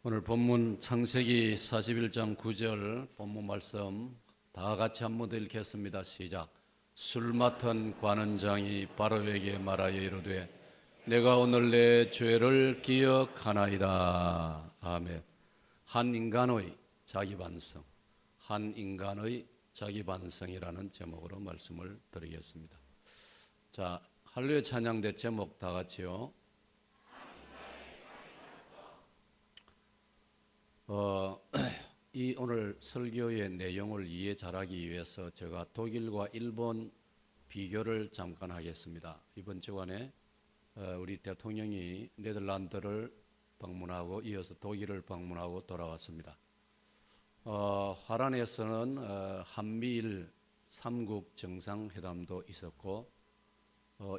오늘 본문 창세기 41장 9절 본문 말씀 다 같이 한 번 더 읽겠습니다. 시작. 술 맡은 관원장이 바로에게 말하여 이르되 내가 오늘 내 죄를 기억하나이다. 아멘. 한 인간의 자기 반성, 한 인간의 자기 반성이라는 제목으로 말씀을 드리겠습니다. 자, 할례 찬양대 제목 다 같이요. 이 오늘 설교의 내용을 이해 잘하기 위해서 제가 독일과 일본 비교를 잠깐 하겠습니다. 이번 주간에 우리 대통령이 네덜란드를 방문하고 이어서 독일을 방문하고 돌아왔습니다. 화란에서는 한미일 3국 정상회담도 있었고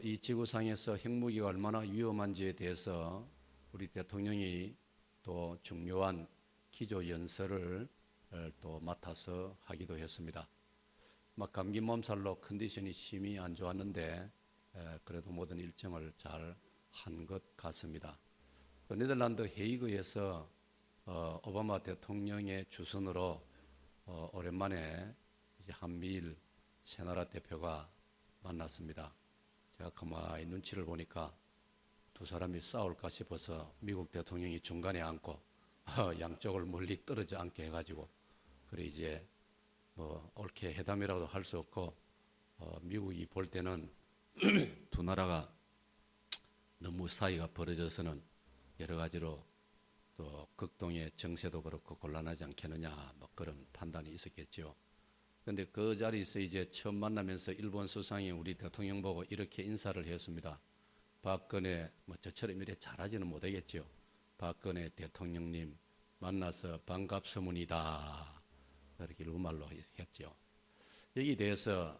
이 지구상에서 핵무기가 얼마나 위험한지에 대해서 우리 대통령이 또 중요한 기조 연설을 또 맡아서 하기도 했습니다. 막 감기 몸살로 컨디션이 심히 안 좋았는데 그래도 모든 일정을 잘 한 것 같습니다. 네덜란드 헤이그에서 오바마 대통령의 주선으로 오랜만에 이제 한미일 세 나라 대표가 만났습니다. 제가 가만히 눈치를 보니까 두 사람이 싸울까 싶어서 미국 대통령이 중간에 앉고 양쪽을 멀리 떨어져 앉게 해가지고 그래 이제 뭐 옳게 회담이라고도 할 수 없고 미국이 볼 때는 두 나라가 너무 사이가 벌어져서는 여러 가지로 또 극동의 정세도 그렇고 곤란하지 않겠느냐 뭐 그런 판단이 있었겠죠. 그런데 그 자리에서 이제 처음 만나면서 일본 수상이 우리 대통령 보고 이렇게 인사를 했습니다. 박근혜 뭐 저처럼 이래 잘하지는 못하겠죠. 박근혜 대통령님 만나서 반갑소문이다. 이렇게 일본말로 했죠. 여기에 대해서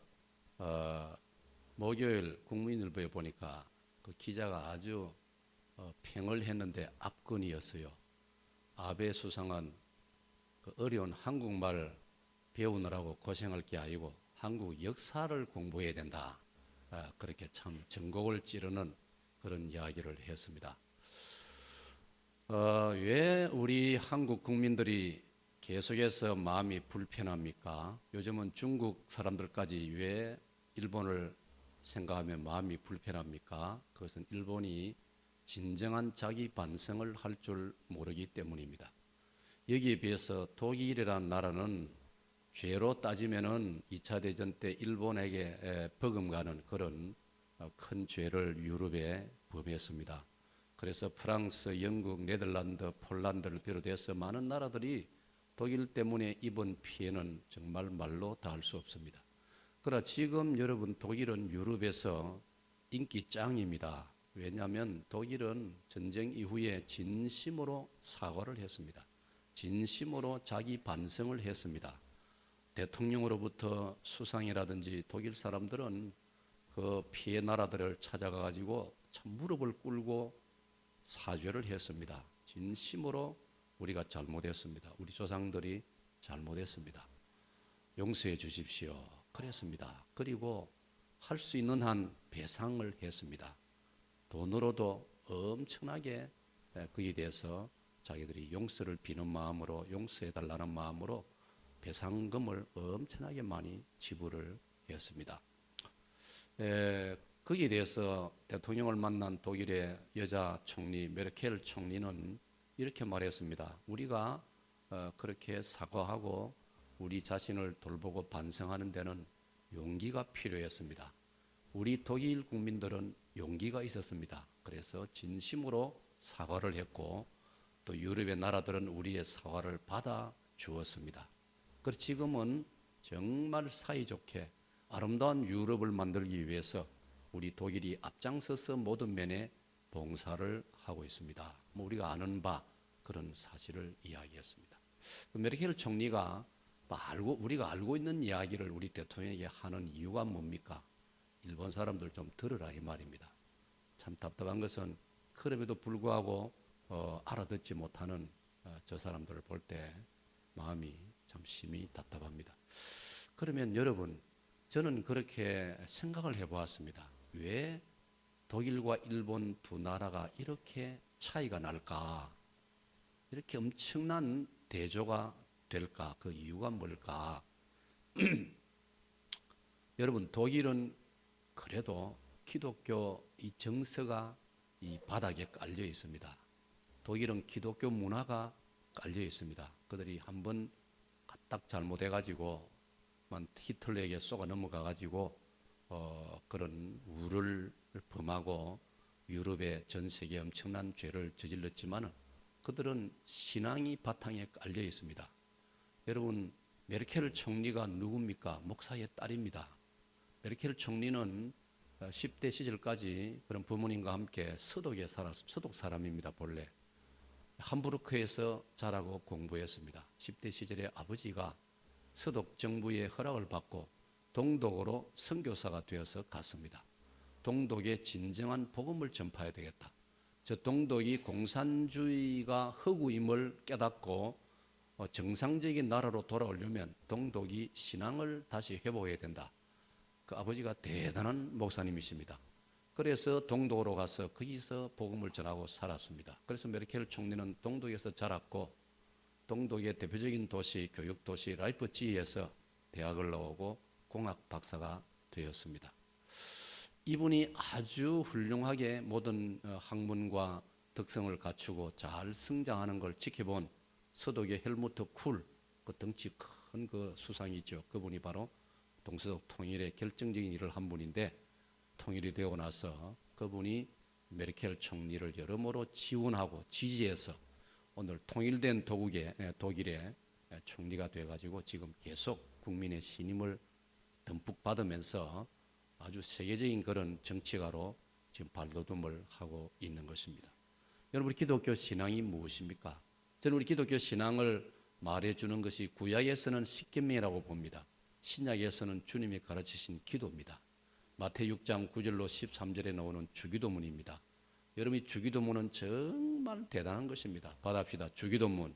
목요일 국민일보에 보니까 그 기자가 아주 평을 했는데 압권이었어요. 아베 수상은 그 어려운 한국말 배우느라고 고생할 게 아니고 한국 역사를 공부해야 된다. 그렇게 참 전곡을 찌르는 그런 이야기를 했습니다. 왜 우리 한국 국민들이 계속해서 마음이 불편합니까? 요즘은 중국 사람들까지 왜 일본을 생각하면 마음이 불편합니까? 그것은 일본이 진정한 자기 반성을 할 줄 모르기 때문입니다. 여기에 비해서 독일이라는 나라는 죄로 따지면은 2차 대전 때 일본에게 버금가는 그런 큰 죄를 유럽에 범했습니다. 그래서 프랑스, 영국, 네덜란드, 폴란드를 비롯해서 많은 나라들이 독일 때문에 입은 피해는 정말 말로 다할 수 없습니다. 그러나 지금 여러분 독일은 유럽에서 인기 짱입니다. 왜냐하면 독일은 전쟁 이후에 진심으로 사과를 했습니다. 진심으로 자기 반성을 했습니다. 대통령으로부터 수상이라든지 독일 사람들은 그 피해 나라들을 찾아가 가지고 참 무릎을 꿇고 사죄를 했습니다. 진심으로 우리가 잘못했습니다. 우리 조상들이 잘못했습니다. 용서해 주십시오. 그랬습니다. 그리고 할 수 있는 한 배상을 했습니다. 돈으로도 엄청나게 그에 대해서 자기들이 용서를 비는 마음으로 용서해 달라는 마음으로 배상금을 엄청나게 많이 지불을 했습니다. 거기에 대해서 대통령을 만난 독일의 여자 총리 메르켈 총리는 이렇게 말했습니다. 우리가 그렇게 사과하고 우리 자신을 돌보고 반성하는 데는 용기가 필요했습니다. 우리 독일 국민들은 용기가 있었습니다. 그래서 진심으로 사과를 했고 또 유럽의 나라들은 우리의 사과를 받아 주었습니다. 그래서 지금은 정말 사이좋게 아름다운 유럽을 만들기 위해서 우리 독일이 앞장서서 모든 면에 봉사를 하고 있습니다. 우리가 아는 바 그런 사실을 이야기했습니다. 메르켈 총리가 우리가 알고 있는 이야기를 우리 대통령에게 하는 이유가 뭡니까? 일본 사람들 좀 들으라 이 말입니다. 참 답답한 것은 그럼에도 불구하고 알아듣지 못하는 저 사람들을 볼 때 마음이 참 심히 답답합니다. 그러면 여러분 저는 그렇게 생각을 해보았습니다. 왜 독일과 일본 두 나라가 이렇게 차이가 날까? 이렇게 엄청난 대조가 될까? 그 이유가 뭘까? 여러분, 독일은 그래도 기독교 이 정서가 이 바닥에 깔려 있습니다. 독일은 기독교 문화가 깔려 있습니다. 그들이 한번 딱 잘못해가지고 히틀러에게 쏘가 넘어가가지고 그런 우를 범하고 유럽의 전 세계에 엄청난 죄를 저질렀지만 그들은 신앙이 바탕에 깔려 있습니다. 여러분, 메르켈 총리가 누굽니까? 목사의 딸입니다. 메르켈 총리는 10대 시절까지 그런 부모님과 함께 서독에 살았습니다. 서독 사람입니다. 본래 함부르크에서 자라고 공부했습니다. 10대 시절에 아버지가 서독 정부의 허락을 받고 동독으로 선교사가 되어서 갔습니다. 동독에 진정한 복음을 전파해야 되겠다. 저 동독이 공산주의가 허구임을 깨닫고 정상적인 나라로 돌아오려면 동독이 신앙을 다시 회복해야 된다. 그 아버지가 대단한 목사님이십니다. 그래서 동독으로 가서 거기서 복음을 전하고 살았습니다. 그래서 메르켈 총리는 동독에서 자랐고 동독의 대표적인 도시, 교육 도시 라이프치히에서 대학을 나오고 공학 박사가 되었습니다. 이분이 아주 훌륭하게 모든 학문과 덕성을 갖추고 잘 성장하는 걸 지켜본 서독의 헬무트 쿨, 그 덩치 큰 그 수상이죠. 그분이 바로 동서독 통일의 결정적인 일을 한 분인데, 통일이 되고 나서 그분이 메르켈 총리를 여러모로 지원하고 지지해서 오늘 통일된 독일의 총리가 돼가지고 지금 계속 국민의 신임을 듬뿍 받으면서 아주 세계적인 그런 정치가로 지금 발돋움을 하고 있는 것입니다. 여러분, 기독교 신앙이 무엇입니까? 저는 우리 기독교 신앙을 말해주는 것이 구약에서는 십계명이라고 봅니다. 신약에서는 주님이 가르치신 기도입니다. 마태복음 6장 9절로 13절에 나오는 주기도문입니다. 여러분, 이 주기도문은 정말 대단한 것입니다. 받아봅시다. 주기도문.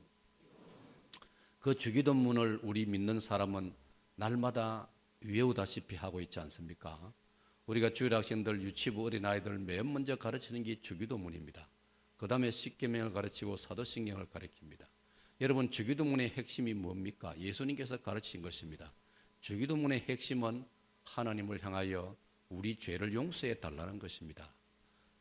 그 주기도문을 우리 믿는 사람은 날마다 외우다시피 하고 있지 않습니까? 우리가 주일 학생들, 유치부 어린아이들 맨 먼저 가르치는 게 주기도문입니다. 그 다음에 십계명을 가르치고 사도신경을 가르칩니다. 여러분, 주기도문의 핵심이 뭡니까? 예수님께서 가르친 것입니다. 주기도문의 핵심은 하나님을 향하여 우리 죄를 용서해 달라는 것입니다.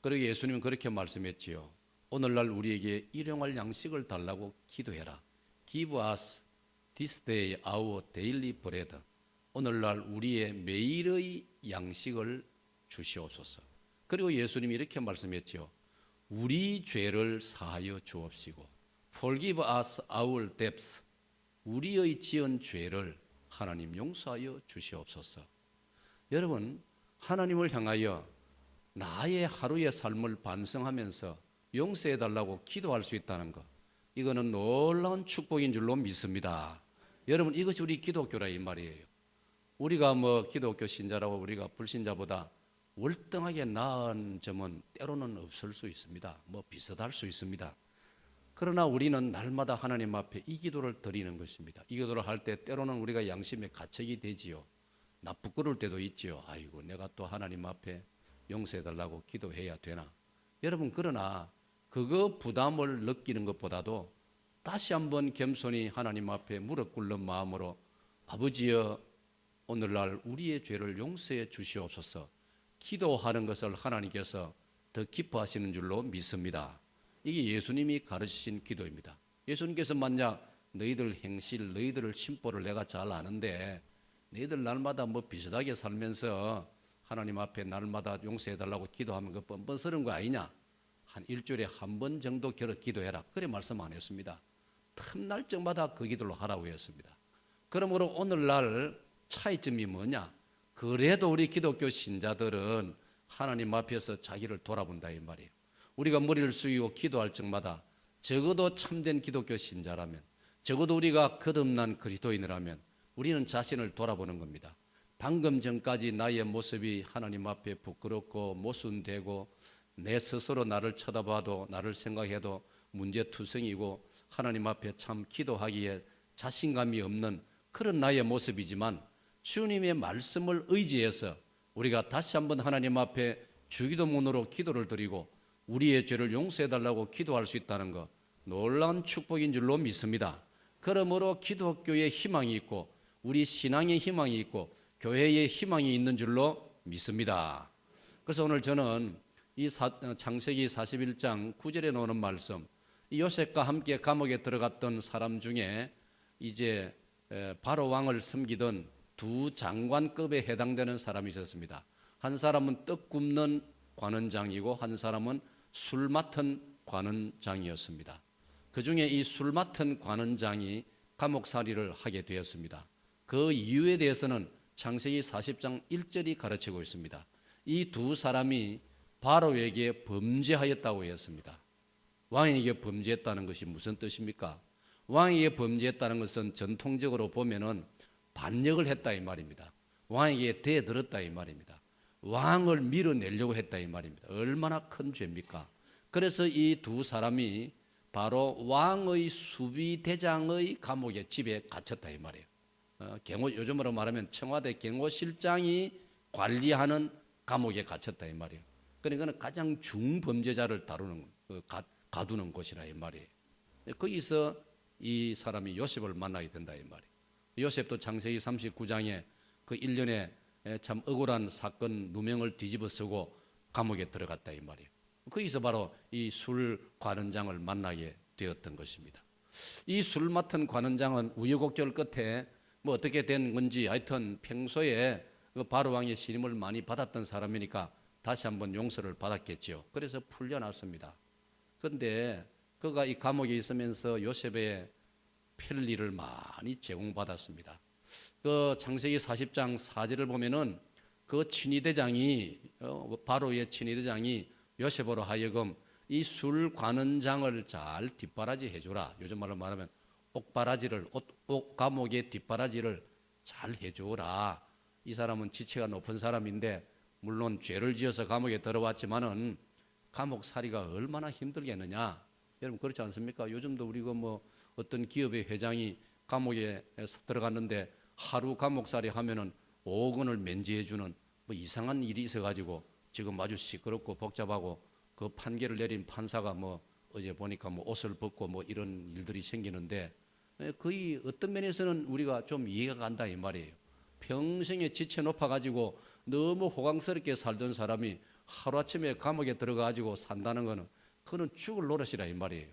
그리고 예수님은 그렇게 말씀했지요. 오늘날 우리에게 일용할 양식을 달라고 기도해라. Give us this day our daily bread. 오늘날 우리의 매일의 양식을 주시옵소서. 그리고 예수님이 이렇게 말씀했지요. 우리 죄를 사하여 주옵시고 Forgive us our debts. 우리의 지은 죄를 하나님 용서하여 주시옵소서. 여러분, 하나님을 향하여 나의 하루의 삶을 반성하면서 용서해달라고 기도할 수 있다는 것, 이거는 놀라운 축복인 줄로 믿습니다. 여러분, 이것이 우리 기독교라 이 말이에요. 우리가 기독교 신자라고 우리가 불신자보다 월등하게 나은 점은 때로는 없을 수 있습니다. 비슷할 수 있습니다. 그러나 우리는 날마다 하나님 앞에 이 기도를 드리는 것입니다. 이 기도를 할 때 때로는 우리가 양심의 가책이 되지요. 나 부끄러울 때도 있지요. 아이고, 내가 또 하나님 앞에 용서해달라고 기도해야 되나. 여러분, 그러나 그거 부담을 느끼는 것보다도 다시 한번 겸손히 하나님 앞에 무릎 꿇는 마음으로 아버지여, 오늘날 우리의 죄를 용서해 주시옵소서 기도하는 것을 하나님께서 더 기뻐하시는 줄로 믿습니다. 이게 예수님이 가르치신 기도입니다. 예수님께서 만약 너희들 행실, 너희들 심보를 내가 잘 아는데 너희들 날마다 비슷하게 살면서 하나님 앞에 날마다 용서해달라고 기도하면 그 뻔뻔스러운 거 아니냐? 한 일주일에 한 번 정도 기도해라. 그래 말씀 안 했습니다. 틈날 적마다 그 기도를 하라고 했습니다. 그러므로 오늘날 차이점이 뭐냐? 그래도 우리 기독교 신자들은 하나님 앞에서 자기를 돌아본다 이 말이에요. 우리가 머리를 숙이고 기도할 적마다 적어도 참된 기독교 신자라면, 적어도 우리가 거듭난 그리스도인이라면 우리는 자신을 돌아보는 겁니다. 방금 전까지 나의 모습이 하나님 앞에 부끄럽고 모순되고 내 스스로 나를 쳐다봐도 나를 생각해도 문제투성이고 하나님 앞에 참 기도하기에 자신감이 없는 그런 나의 모습이지만 주님의 말씀을 의지해서 우리가 다시 한번 하나님 앞에 주기도문으로 기도를 드리고 우리의 죄를 용서해달라고 기도할 수 있다는 것, 놀라운 축복인 줄로 믿습니다. 그러므로 기독교의 희망이 있고 우리 신앙의 희망이 있고 교회의 희망이 있는 줄로 믿습니다. 그래서 오늘 저는 이 창세기 41장 9절에 나오는 말씀, 이 요셉과 함께 감옥에 들어갔던 사람 중에 이제 바로 왕을 섬기던 두 장관급에 해당되는 사람이 있었습니다. 한 사람은 떡 굽는 관원장이고 한 사람은 술 맡은 관원장이었습니다. 그 중에 이 술 맡은 관원장이 감옥살이를 하게 되었습니다. 그 이유에 대해서는 창세기 40장 1절이 가르치고 있습니다. 이 두 사람이 바로에게 범죄하였다고 했습니다. 왕에게 범죄했다는 것이 무슨 뜻입니까? 왕에게 범죄했다는 것은 전통적으로 보면은 반역을 했다 이 말입니다. 왕에게 대들었다 이 말입니다. 왕을 밀어내려고 했다 이 말입니다. 얼마나 큰 죄입니까? 그래서 이 두 사람이 바로 왕의 수비대장의 감옥에 집에 갇혔다 이 말이에요. 요즘으로 말하면 청와대 경호실장이 관리하는 감옥에 갇혔다 이 말이에요. 그러니까 가장 중범죄자를 가두는 곳이라 이 말이에요. 거기서 이 사람이 요셉을 만나게 된다 이 말이에요. 요셉도 창세기 39장에 그 1년에 참 억울한 사건 누명을 뒤집어쓰고 감옥에 들어갔다 이 말이에요. 거기서 바로 이 술 관원장을 만나게 되었던 것입니다. 이 술 맡은 관원장은 우여곡절 끝에 뭐 어떻게 된 건지 하여튼 평소에 바로 왕의 신임을 많이 받았던 사람이니까 다시 한번 용서를 받았겠죠. 그래서 풀려났습니다. 그런데 그가 이 감옥에 있으면서 요셉의 편리를 많이 제공받았습니다. 그 창세기 40장 4절을 보면은 그 친위대장이 바로의 친위대장이 요셉으로 하여금 이 술 관원장을 잘 뒷바라지 해주라. 요즘 말로 말하면 감옥의 뒷바라지를 잘 해주라. 이 사람은 지체가 높은 사람인데 물론 죄를 지어서 감옥에 들어왔지만은 감옥살이가 얼마나 힘들겠느냐. 여러분 그렇지 않습니까? 요즘도 우리가 뭐 어떤 기업의 회장이 감옥에 들어갔는데 하루 감옥살이 하면은 5억 원을 면제해주는 뭐 이상한 일이 있어가지고 지금 아주 시끄럽고 복잡하고 그 판결을 내린 판사가 뭐 어제 보니까 뭐 옷을 벗고 뭐 이런 일들이 생기는데 거의 어떤 면에서는 우리가 좀 이해가 간다 이 말이에요. 평생에 지체 높아가지고 너무 호강스럽게 살던 사람이 하루아침에 감옥에 들어가가지고 산다는 거는 그는 죽을 노릇이라 이 말이에요.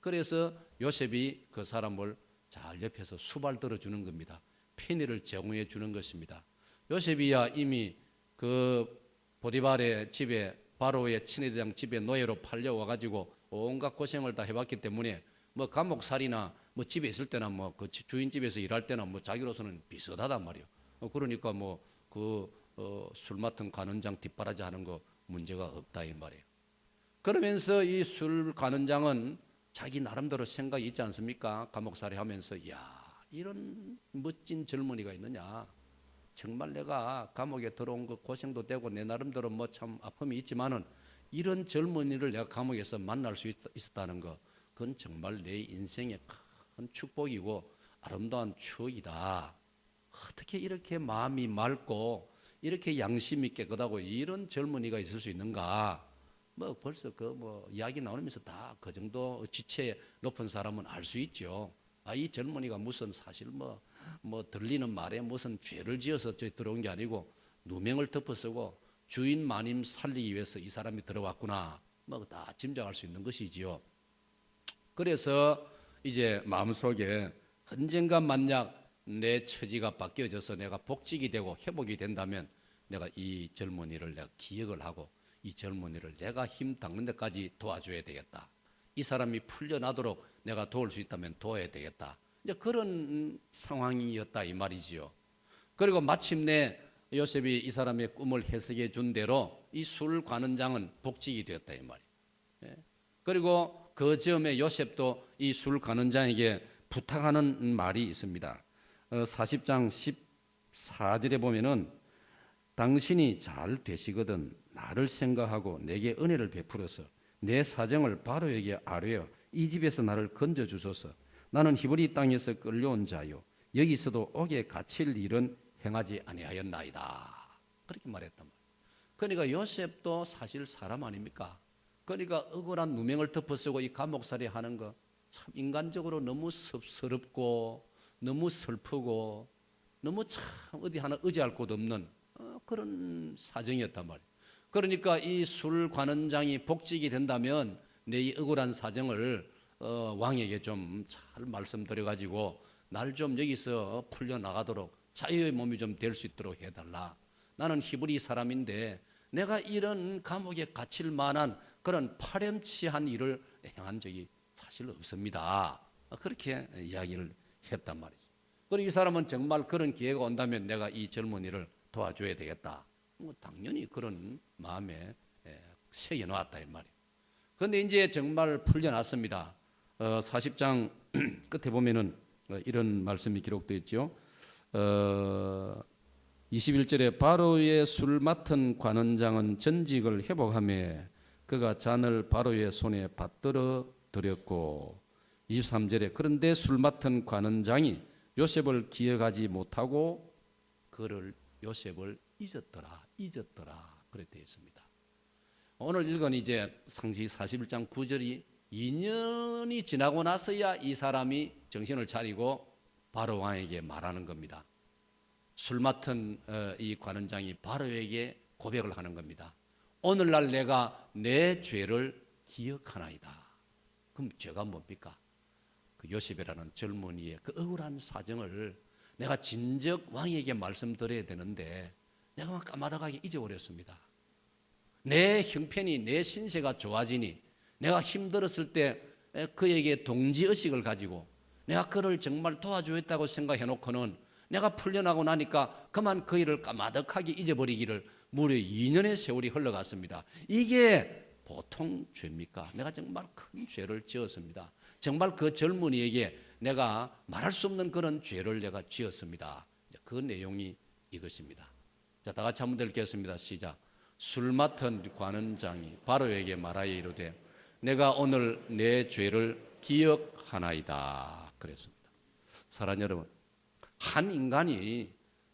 그래서 요셉이 그 사람을 잘 옆에서 수발 들어주는 겁니다. 편의를 제공해 주는 것입니다. 요셉이야 이미 그 보디발의 집에 바로의 친위대장 집에 노예로 팔려와가지고 온갖 고생을 다 해봤기 때문에 뭐 감옥살이나 뭐 집에 있을 때나 뭐 그 주인 집에서 일할 때나 뭐 자기로서는 비슷하단 말이에요. 그러니까 뭐 술 맡은 관원장 뒷바라지 하는 거 문제가 없다 이 말이에요. 그러면서 이 술 관원장은 자기 나름대로 생각이 있지 않습니까? 감옥살이 하면서 이런 멋진 젊은이가 있느냐. 정말 내가 감옥에 들어온 거 고생도 되고 내 나름대로 뭐 참 아픔이 있지만은 이런 젊은이를 내가 감옥에서 만날 수 있었다는 거 그건 정말 내 인생의 큰 축복이고 아름다운 추억이다. 어떻게 이렇게 마음이 맑고 이렇게 양심이 깨끗하고 이런 젊은이가 있을 수 있는가? 뭐 벌써 그 뭐 이야기 나오면서 다 그 정도 지체 높은 사람은 알 수 있죠. 이 젊은이가 무슨 사실 뭐 들리는 말에 무슨 죄를 지어서 들어온 게 아니고 누명을 덮어쓰고 주인 마님 살리기 위해서 이 사람이 들어왔구나. 뭐 다 짐작할 수 있는 것이지요. 그래서 이제 마음속에 언젠가 만약 내 처지가 바뀌어져서 내가 복직이 되고 회복이 된다면 내가 이 젊은이를 내가 기억을 하고 이 젊은이를 내가 힘 닦는 데까지 도와줘야 되겠다. 이 사람이 풀려나도록 내가 도울 수 있다면 도와야 되겠다. 이제 그런 상황이었다 이 말이지요. 그리고 마침내 요셉이 이 사람의 꿈을 해석해 준 대로 이 술 관원장은 복직이 되었다 이 말이에요. 그리고 그 즈음에 요셉도 이 술 관원장에게 부탁하는 말이 있습니다. 40장 14절에 보면은 당신이 잘 되시거든 나를 생각하고 내게 은혜를 베풀어서 내 사정을 바로에게 아뢰어 이 집에서 나를 건져 주소서. 나는 히브리 땅에서 끌려온 자요 여기서도 옥에 갇힐 일은 행하지 아니하였나이다. 그렇게 말했단 말이에요. 그러니까 요셉도 사실 사람 아닙니까? 그러니까 억울한 누명을 덮어쓰고 이 감옥살이 하는 거 참 인간적으로 너무 섭섭고 너무 슬프고 너무 참 어디 하나 의지할 곳 없는 그런 사정이었단 말이에요. 그러니까 이 술 관원장이 복직이 된다면 내 이 억울한 사정을 왕에게 좀 잘 말씀드려 가지고 날 좀 여기서 풀려 나가도록 자유의 몸이 좀 될 수 있도록 해달라. 나는 히브리 사람인데 내가 이런 감옥에 갇힐 만한 그런 파렴치한 일을 행한 적이 사실 없습니다. 그렇게 이야기를 했단 말이죠. 그리고 이 사람은 정말 그런 기회가 온다면 내가 이 젊은이를 도와줘야 되겠다. 당연히 그런 마음에 새겨놓았다 이 말이에요. 그런데 이제 정말 풀려났습니다. 40장 끝에 보면은 이런 말씀이 기록되어 있죠. 21절에 바로의 술 맡은 관원장은 전직을 회복하며 그가 잔을 바로의 손에 받들어 드렸고 23절에 그런데 술 맡은 관원장이 요셉을 기억하지 못하고 그를 요셉을 잊었더라 그렇게 되어 있습니다. 오늘 읽은 이제 상시 41장 9절이 2년이 지나고 나서야 이 사람이 정신을 차리고 바로 왕에게 말하는 겁니다. 술 맡은 이 관원장이 바로에게 고백을 하는 겁니다. 오늘날 내가 내 죄를 기억하나이다. 그럼 죄가 뭡니까? 그 요셉이라는 젊은이의 그 억울한 사정을 내가 진즉 왕에게 말씀드려야 되는데 내가 까마득하게 잊어버렸습니다. 내 형편이 내 신세가 좋아지니 내가 힘들었을 때 그에게 동지의식을 가지고 내가 그를 정말 도와주겠다고 생각해놓고는 내가 풀려나고 나니까 그만 그 일을 까마득하게 잊어버리기를 무려 2년의 세월이 흘러갔습니다. 이게 보통 죄입니까? 내가 정말 큰 죄를 지었습니다. 정말 그 젊은이에게 내가 말할 수 없는 그런 죄를 내가 지었습니다. 그 내용이 이것입니다. 자, 다 같이 한번 읽겠습니다. 시작. 술 맡은 관원장이 바로에게 말하여 이르되 내가 오늘 내 죄를 기억하나이다 그랬습니다. 사랑하는 여러분, 한 인간이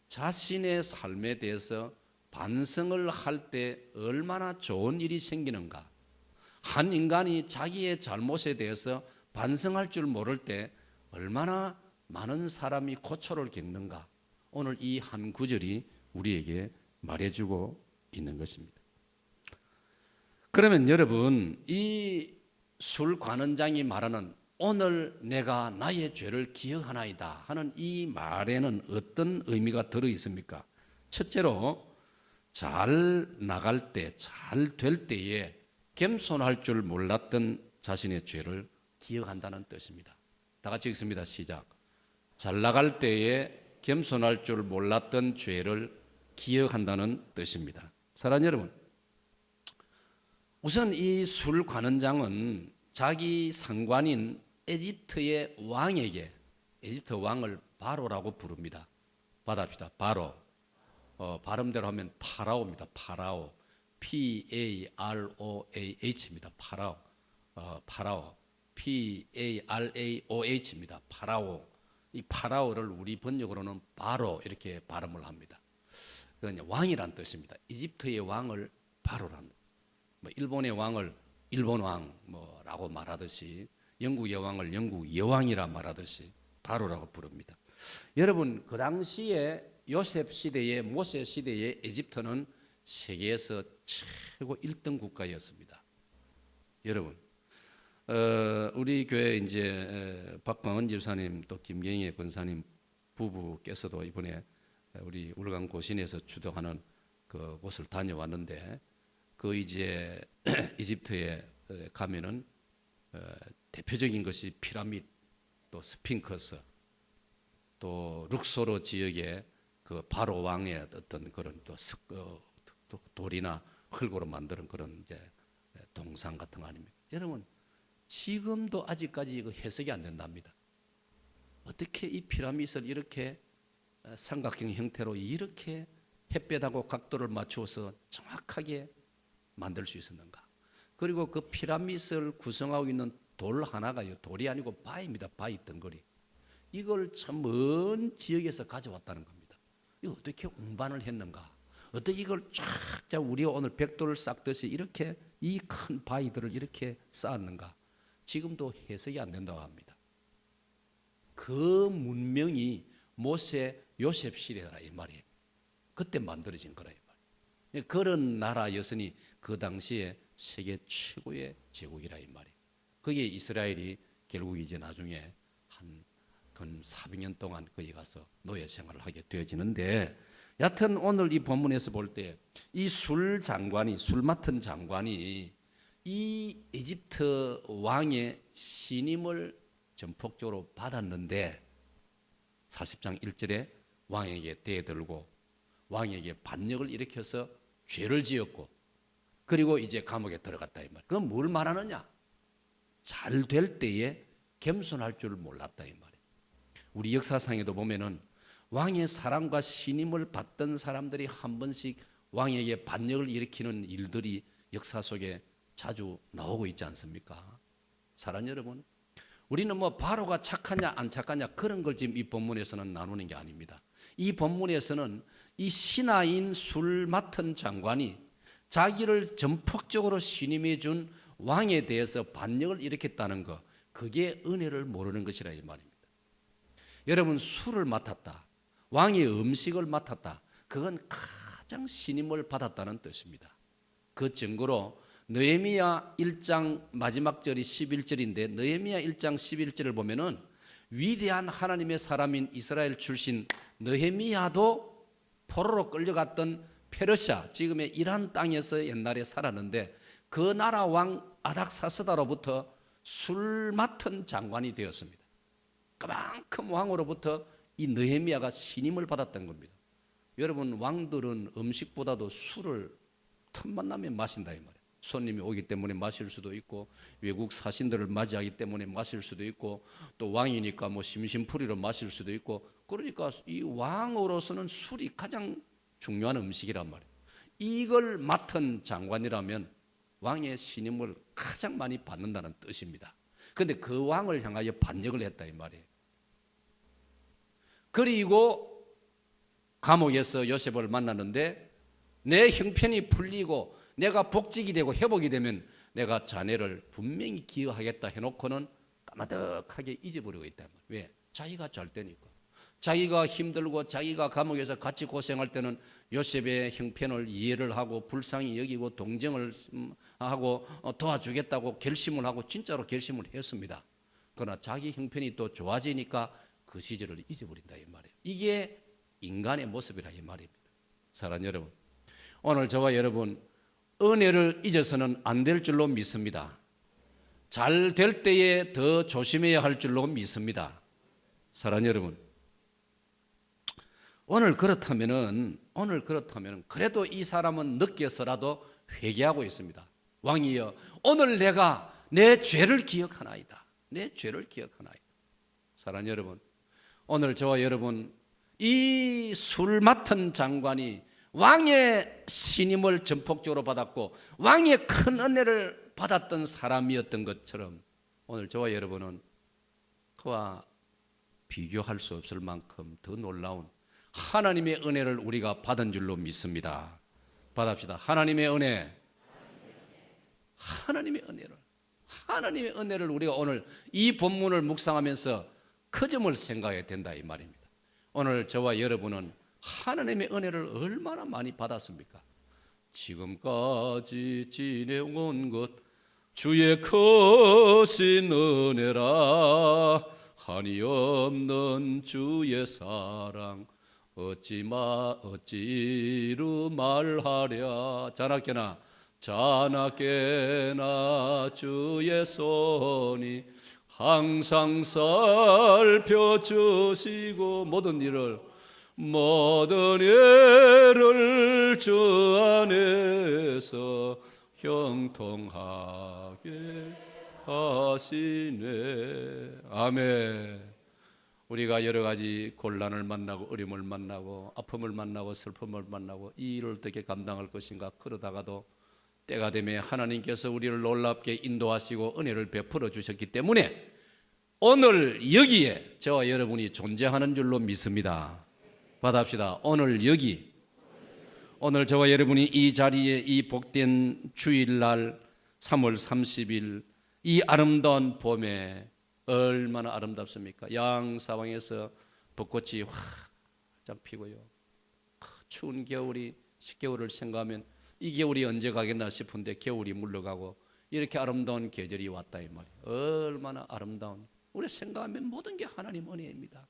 자신의 삶에 대해서 반성을 할 때 얼마나 좋은 일이 생기는가, 한 인간이 자기의 잘못에 대해서 반성할 줄 모를 때 얼마나 많은 사람이 고초를 겪는가, 오늘 이 한 구절이 우리에게 말해주고 있는 것입니다. 그러면 여러분, 이 술 관원장이 말하는 오늘 내가 나의 죄를 기억하나이다 하는 이 말에는 어떤 의미가 들어 있습니까? 첫째로 잘 나갈 때, 잘 될 때에 겸손할 줄 몰랐던 자신의 죄를 기억한다는 뜻입니다. 다 같이 읽습니다. 시작. 잘 나갈 때에 겸손할 줄 몰랐던 죄를 기억한다는 뜻입니다. 사랑하는 여러분, 우선 이 술 관원장은 자기 상관인 에집트의 왕에게, 에집트 왕을 바로라고 부릅니다. 받아줍시다. 바로. 발음대로 하면 파라오입니다. 파라오. P-A-R-O-A-H입니다. 파라오. 파라오. P-A-R-A-O-H입니다. 파라오. 이 파라오를 우리 번역으로는 바로 이렇게 발음을 합니다. 그건 왕이란 뜻입니다. 이집트의 왕을 바로란, 일본의 왕을 일본 왕 뭐라고 말하듯이, 영국의 왕을 영국 여왕이라 말하듯이 바로라고 부릅니다. 여러분, 그 당시에 요셉 시대에, 모세 시대에 에집트는 세계에서 최고 1등 국가였습니다. 여러분, 우리 교회 이제 박광은 집사님 또 김경희 권사님 부부께서도 이번에 우리 울강 고신에서 주도하는 그 곳을 다녀왔는데, 그 이제 이집트에 가면은 대표적인 것이 피라미드, 또 스핑크스, 또 룩소르 지역의 그 바로 왕의 어떤 그런 또 돌이나 흙으로 만드는 그런 이제 동상 같은 거 아닙니까? 여러분, 지금도 아직까지 이거 해석이 안 된답니다. 어떻게 이 피라미드를 이렇게 삼각형 형태로 이렇게 햇볕하고 각도를 맞추어서 정확하게 만들 수 있었는가? 그리고 그 피라미드를 구성하고 있는 돌 하나가요, 돌이 아니고 바위입니다. 바위 덩거리. 이걸 참 먼 지역에서 가져왔다는 겁니다. 이거 어떻게 운반을 했는가? 어떻게 이걸 쫙 우리가 오늘 벽돌을 쌓듯이 이렇게 이 큰 바위들을 이렇게 쌓았는가? 지금도 해석이 안 된다고 합니다. 그 문명이 모세 요셉 시대라 이 말이에요. 그때 만들어진 거라 이 말이에요. 그런 나라였으니 그 당시에 세계 최고의 제국이라 이 말이에요. 거기에 이스라엘이 결국 이제 나중에 한 400년 동안 거기 가서 노예 생활을 하게 되어지는데, 여하튼 오늘 이 본문에서 볼 때 이 술 맡은 장관이 이 이집트 왕의 신임을 전폭적으로 받았는데 40장 1절에 왕에게 대들고 왕에게 반역을 일으켜서 죄를 지었고, 그리고 이제 감옥에 들어갔다 이 말. 그건 뭘 말하느냐? 잘 될 때에 겸손할 줄 몰랐다 이 말이에요. 우리 역사상에도 보면은 왕의 사랑과 신임을 받던 사람들이 한 번씩 왕에게 반역을 일으키는 일들이 역사 속에 자주 나오고 있지 않습니까? 사랑하는 여러분, 우리는 뭐 바로가 착하냐 안 착하냐 그런 걸 지금 이 본문에서는 나누는 게 아닙니다. 이 본문에서는 이 신하인 술 맡은 장관이 자기를 전폭적으로 신임해 준 왕에 대해서 반역을 일으켰다는 것, 그게 은혜를 모르는 것이라 이 말입니다. 여러분, 술을 맡았다, 왕의 음식을 맡았다, 그건 가장 신임을 받았다는 뜻입니다. 그 증거로 느헤미야 1장 마지막 절이 11절인데 느헤미야 1장 11절을 보면은 위대한 하나님의 사람인 이스라엘 출신 느헤미야도 포로로 끌려갔던 페르시아, 지금의 이란 땅에서 옛날에 살았는데 그 나라 왕 아닥사스다로부터 술 맡은 장관이 되었습니다. 그만큼 왕으로부터 이 느헤미야가 신임을 받았던 겁니다. 여러분, 왕들은 음식보다도 술을 틈만 나면 마신다 이 말이에요. 손님이 오기 때문에 마실 수도 있고, 외국 사신들을 맞이하기 때문에 마실 수도 있고, 또 왕이니까 뭐 심심풀이로 마실 수도 있고, 그러니까 이 왕으로서는 술이 가장 중요한 음식이란 말이에요. 이걸 맡은 장관이라면 왕의 신임을 가장 많이 받는다는 뜻입니다. 그런데 그 왕을 향하여 반역을 했다 이 말이에요. 그리고 감옥에서 요셉을 만났는데 내 형편이 풀리고 내가 복직이 되고 회복이 되면 내가 자네를 분명히 기여하겠다 해놓고는 까마득하게 잊어버리고 있다. 왜? 자기가 잘 되니까. 자기가 힘들고 자기가 감옥에서 같이 고생할 때는 요셉의 형편을 이해를 하고 불쌍히 여기고 동정을 하고 도와주겠다고 결심을 하고 진짜로 결심을 했습니다. 그러나 자기 형편이 또 좋아지니까 그 시절을 잊어버린다 이 말이에요. 이게 인간의 모습이라 이 말입니다. 사랑하는 여러분, 오늘 저와 여러분 은혜를 잊어서는 안 될 줄로 믿습니다. 잘 될 때에 더 조심해야 할 줄로 믿습니다. 사랑하는 여러분, 오늘 그렇다면은 그래도 이 사람은 늦게서라도 회개하고 있습니다. 왕이여, 오늘 내가 내 죄를 기억하나이다. 내 죄를 기억하나이다. 사랑하는 여러분, 오늘 저와 여러분 이 술 맡은 장관이 왕의 신임을 전폭적으로 받았고 왕의 큰 은혜를 받았던 사람이었던 것처럼 오늘 저와 여러분은 그와 비교할 수 없을 만큼 더 놀라운 하나님의 은혜를 우리가 받은 줄로 믿습니다. 받읍시다. 하나님의 은혜. 하나님의 은혜를 우리가 오늘 이 본문을 묵상하면서 그 점을 생각해야 된다 이 말입니다. 오늘 저와 여러분은 하나님의 은혜를 얼마나 많이 받았습니까? 지금까지 지내온 것 주의 크신 은혜라, 한이 없는 주의 사랑 어찌로 말하랴. 자나깨나 주의 손이 항상 살펴주시고 모든 일을 주 안에서 형통하게 하시네. 아멘. 우리가 여러 가지 곤란을 만나고 어려움을 만나고 아픔을 만나고 슬픔을 만나고 이 일을 어떻게 감당할 것인가 그러다가도 때가 되면 하나님께서 우리를 놀랍게 인도하시고 은혜를 베풀어 주셨기 때문에 오늘 여기에 저와 여러분이 존재하는 줄로 믿습니다. 받합시다. 오늘 저와 여러분이 이 자리에 이 복된 주일날 3월 30일 이 아름다운 봄에 얼마나 아름답습니까? 양사방에서 벚꽃이 활짝 피고요. 추운 겨울이 식겨울을 생각하면 이 겨울이 언제 가겠나 싶은데 겨울이 물러가고 이렇게 아름다운 계절이 왔다 이 말이에요. 얼마나 아름다운, 우리 생각하면 모든 게 하나님 은혜입니다.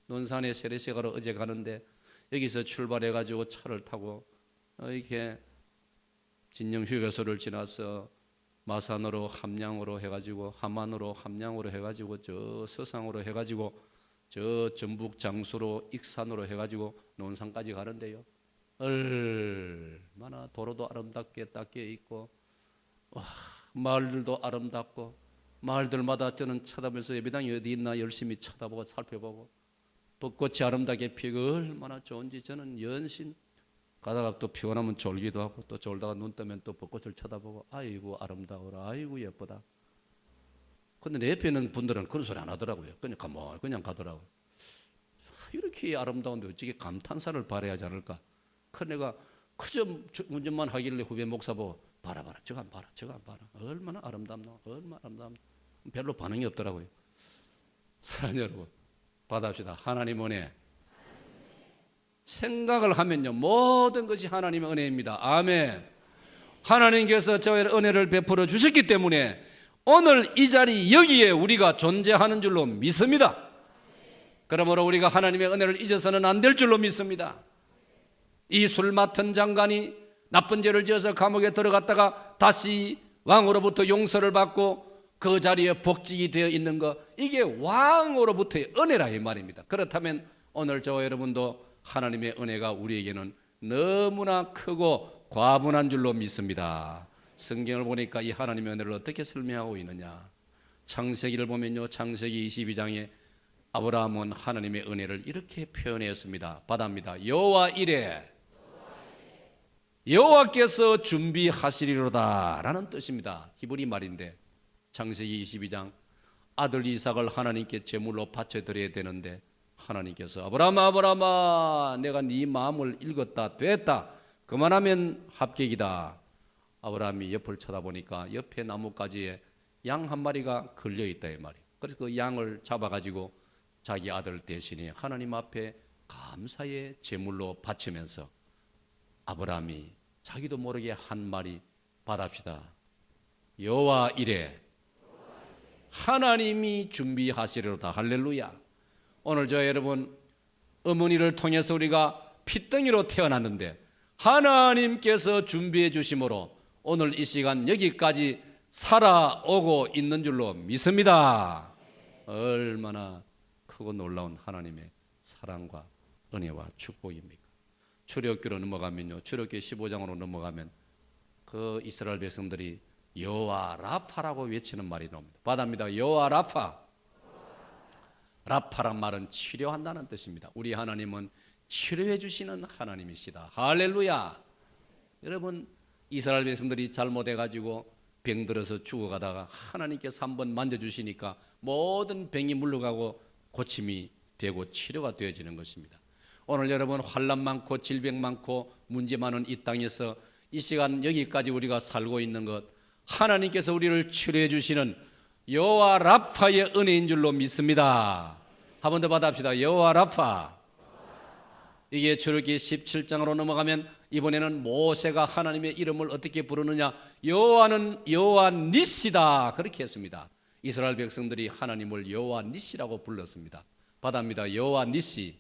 논산에 세례시가로 어제 가는데 여기서 출발해 가지고 차를 타고 이렇게 진영 휴게소를 지나서 마산으로 함양으로 해가지고 함안으로 함양으로 해가지고 저 서상으로 해가지고 저 전북 장수로 익산으로 해가지고 논산까지 가는데요. 얼마나 도로도 아름답게 닦여 있고 마을들도 아름답고 마을들마다 저는 쳐다보면서 예배당이 어디 있나 열심히 쳐다보고 살펴보고 벚꽃이 아름답게 피고 얼마나 좋은지 저는 연신 가다가 또 피곤하면 졸기도 하고 또 졸다가 눈 뜨면 또 벚꽃을 쳐다보고 아이고 아름다워라, 아이고 예쁘다. 근데 내 옆에 있는 분들은 그런 소리 안 하더라고요. 그냥 가더라고요. 이렇게 아름다운데 어찌게 감탄사를 발해야지 않을까. 내가 그저 운전만 하길래 후배 목사 보고 봐라 저거 안 봐라 얼마나 아름답나 얼마나 아름답나. 별로 반응이 없더라고요. 사랑하는 여러분, 받아합시다. 하나님 은혜. 생각을 하면요 모든 것이 하나님의 은혜입니다. 아멘. 하나님께서 저의 은혜를 베풀어 주셨기 때문에 오늘 이 자리 여기에 우리가 존재하는 줄로 믿습니다. 그러므로 우리가 하나님의 은혜를 잊어서는 안 될 줄로 믿습니다. 이 술 맡은 장관이 나쁜 죄를 지어서 감옥에 들어갔다가 다시 왕으로부터 용서를 받고 그 자리에 복직이 되어 있는 것, 이게 왕으로부터의 은혜라 이 말입니다. 그렇다면 오늘 저와 여러분도 하나님의 은혜가 우리에게는 너무나 크고 과분한 줄로 믿습니다. 성경을 보니까 이 하나님의 은혜를 어떻게 설명하고 있느냐. 창세기를 보면요, 창세기 22장에 아브라함은 하나님의 은혜를 이렇게 표현했습니다. 받아합니다. 여호와 이래 여호와께서 준비하시리로다 라는 뜻입니다. 히브리 말인데 창세기 22장 아들 이삭을 하나님께 제물로 바쳐드려야 되는데 하나님께서 아브라함아 내가 네 마음을 읽었다 됐다 그만하면 합격이다. 아브라함이 옆을 쳐다보니까 옆에 나뭇가지에 양 한 마리가 걸려있다 이 말이에요. 그래서 그 양을 잡아가지고 자기 아들 대신에 하나님 앞에 감사의 제물로 바치면서 아브라함이 자기도 모르게 한 말이 받합시다. 여호와 이래 하나님이 준비하시리로다. 할렐루야. 오늘 저 여러분 어머니를 통해서 우리가 핏덩이로 태어났는데 하나님께서 준비해 주심으로 오늘 이 시간 여기까지 살아오고 있는 줄로 믿습니다. 얼마나 크고 놀라운 하나님의 사랑과 은혜와 축복입니까? 출애굽기로 넘어가면요, 출애굽기 15장으로 넘어가면 그 이스라엘 백성들이 여호와 라파라고 외치는 말이 나옵니다. 받아합니다. 여호와 라파. 라파란 말은 치료한다는 뜻입니다. 우리 하나님은 치료해 주시는 하나님이시다. 할렐루야. 여러분 이스라엘 백성들이 잘못해가지고 병들어서 죽어가다가 하나님께서 한번 만져주시니까 모든 병이 물러가고 고침이 되고 치료가 되어지는 것입니다. 오늘 여러분 환난 많고 질병 많고 문제 많은 이 땅에서 이 시간 여기까지 우리가 살고 있는 것 하나님께서 우리를 치료해 주시는 여호와 라파의 은혜인 줄로 믿습니다. 한 번 더 받아합시다. 여호와 라파. 이게 출애굽기 17장으로 넘어가면 이번에는 모세가 하나님의 이름을 어떻게 부르느냐. 여호와는 여호와 니시다 그렇게 했습니다. 이스라엘 백성들이 하나님을 여호와 니시라고 불렀습니다. 받아합니다. 여호와 니시.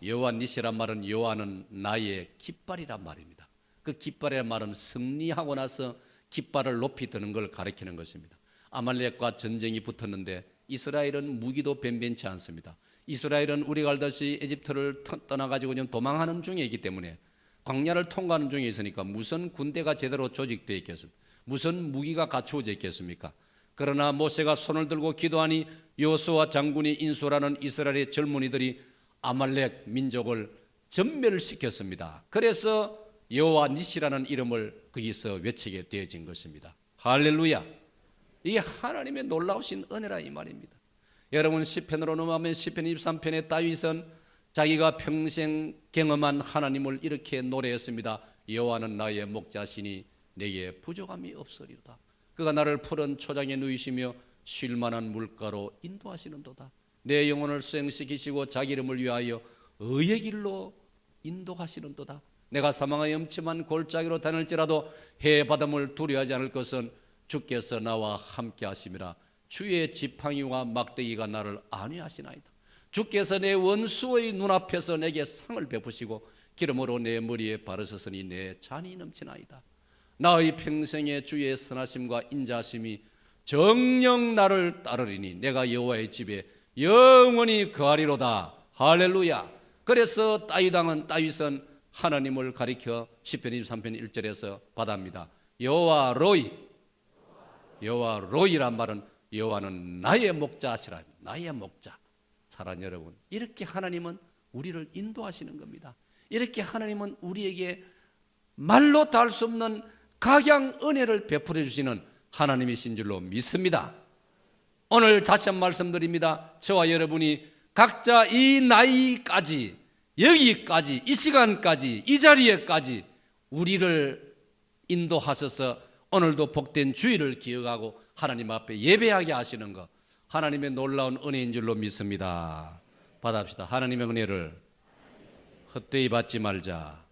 여호와 니시란 말은 여호와는 나의 깃발이란 말입니다. 그 깃발이란 말은 승리하고 나서 깃발을 높이 드는 걸 가리키는 것입니다. 아말렉과 전쟁이 붙었는데 이스라엘은 무기도 변변치 않습니다. 이스라엘은 우리가 알다시피 에집트를 떠나가지고 지금 도망하는 중에 있기 때문에 광야를 통과하는 중에 있으니까 무슨 군대가 제대로 조직되어 있겠습니까? 무슨 무기가 갖추어져 있겠습니까? 그러나 모세가 손을 들고 기도하니 여호수아 장군이 인수라는 이스라엘의 젊은이들이 아말렉 민족을 전멸을 시켰습니다. 그래서 여호와 니시라는 이름을 거기서 외치게 되어진 것입니다. 할렐루야. 이게 하나님의 놀라우신 은혜라 이 말입니다. 여러분 시편으로 넘어가면 시편 23편의 다윗은 자기가 평생 경험한 하나님을 이렇게 노래했습니다. 여호와는 나의 목자시니 내게 부족함이 없으리로다. 그가 나를 푸른 초장에 누이시며 쉴만한 물가로 인도하시는도다. 내 영혼을 수행시키시고 자기 이름을 위하여 의의 길로 인도하시는도다. 내가 사망의 엄침한 골짜기로 다닐지라도 해바람을 두려워하지 않을 것은 주께서 나와 함께 하심이라. 주의 지팡이와 막대기가 나를 안위하시나이다. 주께서 내 원수의 눈앞에서 내게 상을 베푸시고 기름으로 내 머리에 바르셨으니 내 잔이 넘치나이다. 나의 평생에 주의 선하심과 인자하심이 정녕 나를 따르리니 내가 여호와의 집에 영원히 거하리로다. 할렐루야. 그래서 다윗은 하나님을 가리켜 시편 23편 1절에서 받아합니다. 여호와 로이란 말은 여호와는 나의 목자시라. 나의 목자. 사랑하는 여러분, 이렇게 하나님은 우리를 인도하시는 겁니다. 이렇게 하나님은 우리에게 말로 다 할 수 없는 각양 은혜를 베풀어 주시는 하나님이신 줄로 믿습니다. 오늘 다시 한 말씀드립니다. 저와 여러분이 각자 이 나이까지, 여기까지, 이 시간까지, 이 자리에까지 우리를 인도하셔서 오늘도 복된 주일을 기억하고 하나님 앞에 예배하게 하시는 것, 하나님의 놀라운 은혜인 줄로 믿습니다. 받아봅시다. 하나님의 은혜를 헛되이 받지 말자.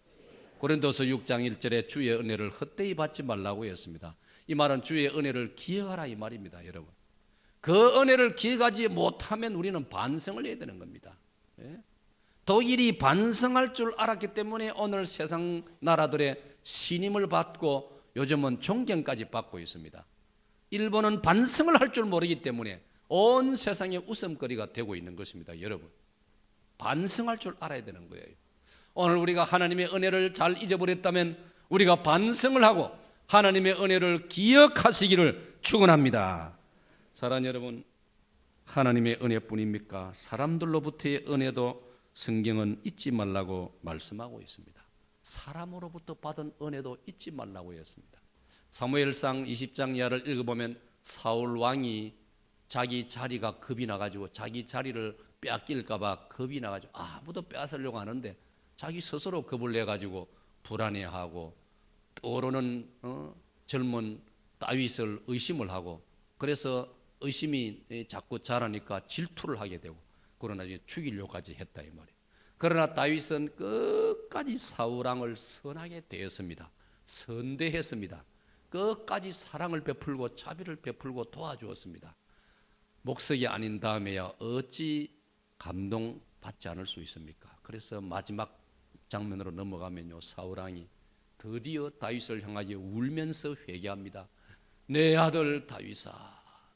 고린도서 6장 1절에 주의 은혜를 헛되이 받지 말라고 했습니다. 이 말은 주의 은혜를 기억하라 이 말입니다. 여러분, 그 은혜를 기억하지 못하면 우리는 반성을 해야 되는 겁니다. 독일이 반성할 줄 알았기 때문에 오늘 세상 나라들의 신임을 받고 요즘은 존경까지 받고 있습니다. 일본은 반성을 할 줄 모르기 때문에 온 세상의 웃음거리가 되고 있는 것입니다. 여러분, 반성할 줄 알아야 되는 거예요. 오늘 우리가 하나님의 은혜를 잘 잊어버렸다면 우리가 반성을 하고 하나님의 은혜를 기억하시기를 축원합니다. 사랑하는 여러분, 하나님의 은혜뿐입니까? 사람들로부터의 은혜도 성경은 잊지 말라고 말씀하고 있습니다. 사람으로부터 받은 은혜도 잊지 말라고 했습니다. 사무엘상 20장 이하를 읽어보면 사울 왕이 자기 자리가 겁이 나가지고 자기 자리를 빼앗길까 봐 겁이 나가지고 아무도 빼앗으려고 하는데 자기 스스로 겁을 내가지고 불안해하고 떠오르는 젊은 다윗을 의심을 하고, 그래서 의심이 자꾸 자라니까 질투를 하게 되고, 그러나 나중에 죽이려고까지 했다 이 말이에요. 그러나 다윗은 끝까지 사울왕을 선하게 대했습니다. 선대했습니다. 끝까지 사랑을 베풀고 자비를 베풀고 도와주었습니다. 목석이 아닌 다음에야 어찌 감동받지 않을 수 있습니까? 그래서 마지막 장면으로 넘어가면요, 사울왕이 드디어 다윗을 향하여 울면서 회개합니다. 내 아들 다윗아,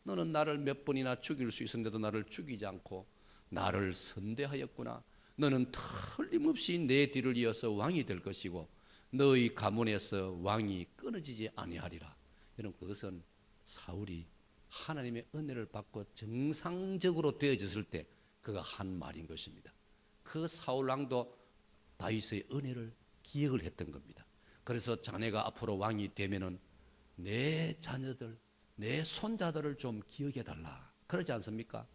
너는 나를 몇 번이나 죽일 수 있었는데도 나를 죽이지 않고 나를 선대하였구나. 너는 틀림없이 내 뒤를 이어서 왕이 될 것이고 너의 가문에서 왕이 끊어지지 아니하리라. 여러분, 그것은 사울이 하나님의 은혜를 받고 정상적으로 되어졌을 때 그가 한 말인 것입니다. 그 사울왕도 다윗의 은혜를 기억을 했던 겁니다. 그래서 자네가 앞으로 왕이 되면은 내 자녀들, 내 손자들을 좀 기억해 달라, 그러지 않습니까?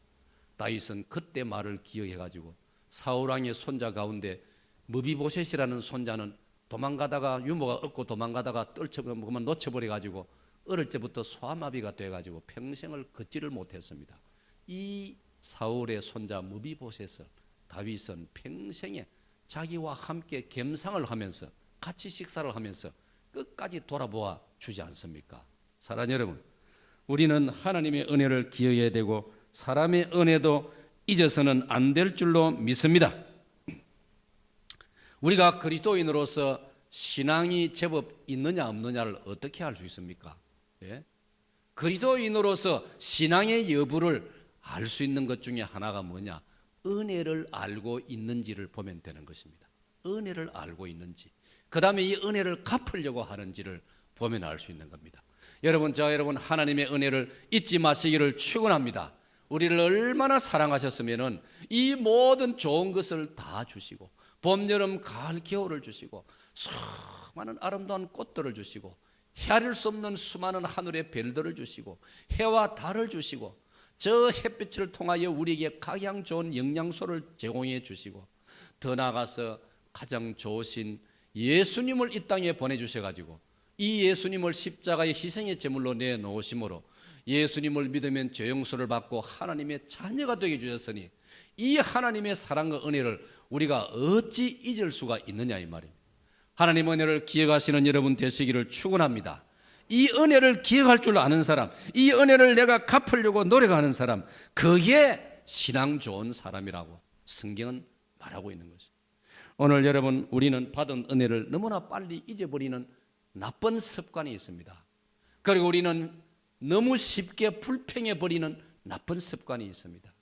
다윗은 그때 말을 기억해 가지고 사울왕의 손자 가운데 무비보셋이라는 손자는 도망가다가 유모가 없고 도망가다가 떨쳐버리면 놓쳐버려 가지고 어릴 때부터 소아마비가 돼 가지고 평생을 걷지를 못했습니다. 이 사울의 손자 무비보셋을 다윗은 평생에 자기와 함께 겸상을 하면서 같이 식사를 하면서 끝까지 돌아보아 주지 않습니까? 사랑하는 여러분, 우리는 하나님의 은혜를 기억해야 되고 사람의 은혜도 잊어서는 안 될 줄로 믿습니다. 우리가 그리스도인으로서 신앙이 제법 있느냐 없느냐를 어떻게 알 수 있습니까? 예? 그리스도인으로서 신앙의 여부를 알 수 있는 것 중에 하나가 뭐냐? 은혜를 알고 있는지를 보면 되는 것입니다. 은혜를 알고 있는지, 그 다음에 이 은혜를 갚으려고 하는지를 보면 알 수 있는 겁니다. 여러분, 저와 여러분, 하나님의 은혜를 잊지 마시기를 축원합니다. 우리를 얼마나 사랑하셨으면은 이 모든 좋은 것을 다 주시고 봄, 여름, 가을, 겨울을 주시고 수많은 아름다운 꽃들을 주시고 헤아릴 수 없는 수많은 하늘의 별들을 주시고 해와 달을 주시고 저 햇빛을 통하여 우리에게 가장 좋은 영양소를 제공해 주시고 더 나아가서 가장 좋으신 예수님을 이 땅에 보내주셔가지고 이 예수님을 십자가의 희생의 제물로 내놓으심으로 예수님을 믿으면 죄 용서를 받고 하나님의 자녀가 되게 주셨으니 이 하나님의 사랑과 은혜를 우리가 어찌 잊을 수가 있느냐 이 말입니다. 하나님 은혜를 기억하시는 여러분 되시기를 축원합니다. 이 은혜를 기억할 줄 아는 사람, 이 은혜를 내가 갚으려고 노력하는 사람, 그게 신앙 좋은 사람이라고 성경은 말하고 있는 것입니다. 오늘 여러분, 우리는 받은 은혜를 너무나 빨리 잊어버리는 나쁜 습관이 있습니다. 그리고 우리는 너무 쉽게 불평해버리는 나쁜 습관이 있습니다.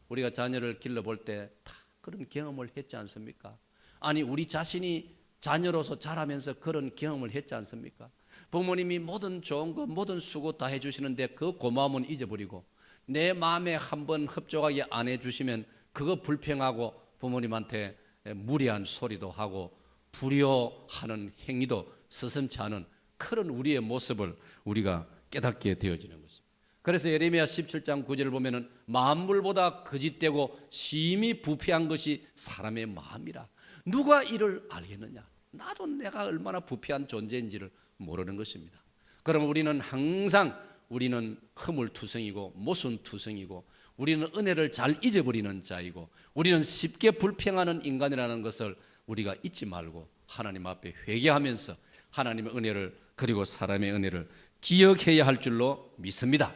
우리가 자녀를 길러볼 때 다 그런 경험을 했지 않습니까? 아니, 우리 자신이 자녀로서 자라면서 그런 경험을 했지 않습니까? 부모님이 모든 좋은 거, 모든 수고 다 해주시는데 그 고마움은 잊어버리고 내 마음에 한번 흡족하게 안 해주시면 그거 불평하고 부모님한테 무례한 소리도 하고 불효하는 행위도 서슴지 않은 그런 우리의 모습을 우리가 깨닫게 되어지는 것입니다. 그래서 예레미야 17장 9절을 보면은 만물보다 거짓되고 심히 부패한 것이 사람의 마음이라. 누가 이를 알겠느냐? 나도 내가 얼마나 부패한 존재인지를 모르는 것입니다. 그럼 우리는 항상 우리는 허물투성이고 모순투성이고 우리는 은혜를 잘 잊어버리는 자이고 우리는 쉽게 불평하는 인간이라는 것을 우리가 잊지 말고 하나님 앞에 회개하면서 하나님의 은혜를 그리고 사람의 은혜를 기억해야 할 줄로 믿습니다.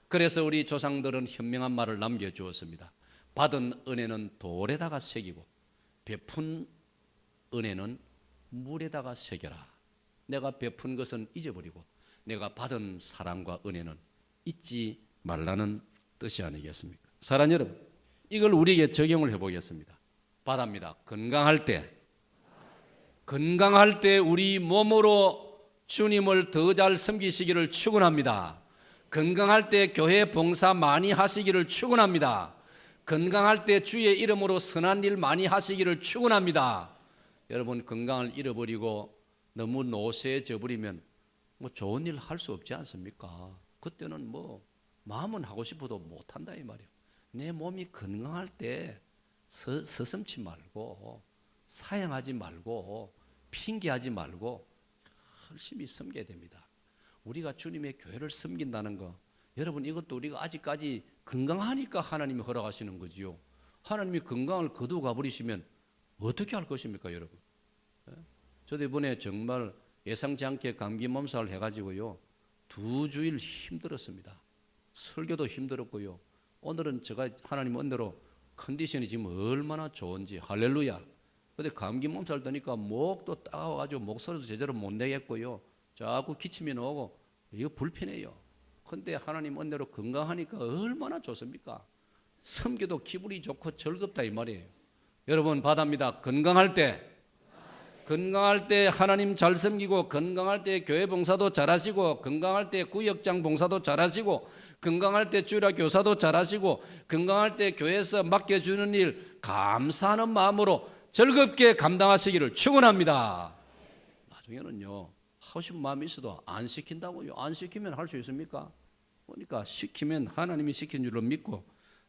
그래서 우리 조상들은 현명한 말을 남겨주었습니다. 받은 은혜는 돌에다가 새기고 베푼 은혜는 물에다가 새겨라. 내가 베푼 것은 잊어버리고 내가 받은 사랑과 은혜는 잊지 말라는 뜻이 아니겠습니까? 사랑하는 여러분, 이걸 우리에게 적용을 해보겠습니다. 바랍니다. 건강할 때 우리 몸으로 주님을 더 잘 섬기시기를 축원합니다. 건강할 때 교회 봉사 많이 하시기를 축원합니다. 건강할 때 주의 이름으로 선한 일 많이 하시기를 축원합니다. 여러분, 건강을 잃어버리고 너무 노쇠해져 버리면 뭐 좋은 일 할 수 없지 않습니까? 그때는 뭐 마음은 하고 싶어도 못 한다 이 말이에요. 내 몸이 건강할 때 서슴지 말고 사양하지 말고 핑계하지 말고 열심히 섬겨야 됩니다. 우리가 주님의 교회를 섬긴다는 거, 여러분, 이것도 우리가 아직까지 건강하니까 하나님이 허락하시는 거지요. 하나님이 건강을 거두어 가버리시면 어떻게 할 것입니까, 여러분? 저도 이번에 정말 예상치 않게 감기 몸살을 해가지고요 2주일 힘들었습니다. 설교도 힘들었고요. 오늘은 제가 하나님 은혜로 컨디션이 지금 얼마나 좋은지 할렐루야. 근데 감기 몸살 드니까 목도 따가워가지고 목소리도 제대로 못 내겠고요. 자꾸 기침이 나오고 이거 불편해요. 근데 하나님 은혜로 건강하니까 얼마나 좋습니까? 섬기도 기분이 좋고 즐겁다 이 말이에요. 여러분, 바답니다. 건강할 때 하나님 잘 섬기고, 건강할 때 교회 봉사도 잘하시고, 건강할 때 구역장 봉사도 잘하시고, 건강할 때 주일학 교사도 잘하시고, 건강할 때 교회에서 맡겨주는 일 감사하는 마음으로 즐겁게 감당하시기를 축원합니다. 나중에는요 하고 싶은 마음이 있어도 안 시킨다고요. 안 시키면 할 수 있습니까? 그러니까 시키면 하나님이 시킨 줄로 믿고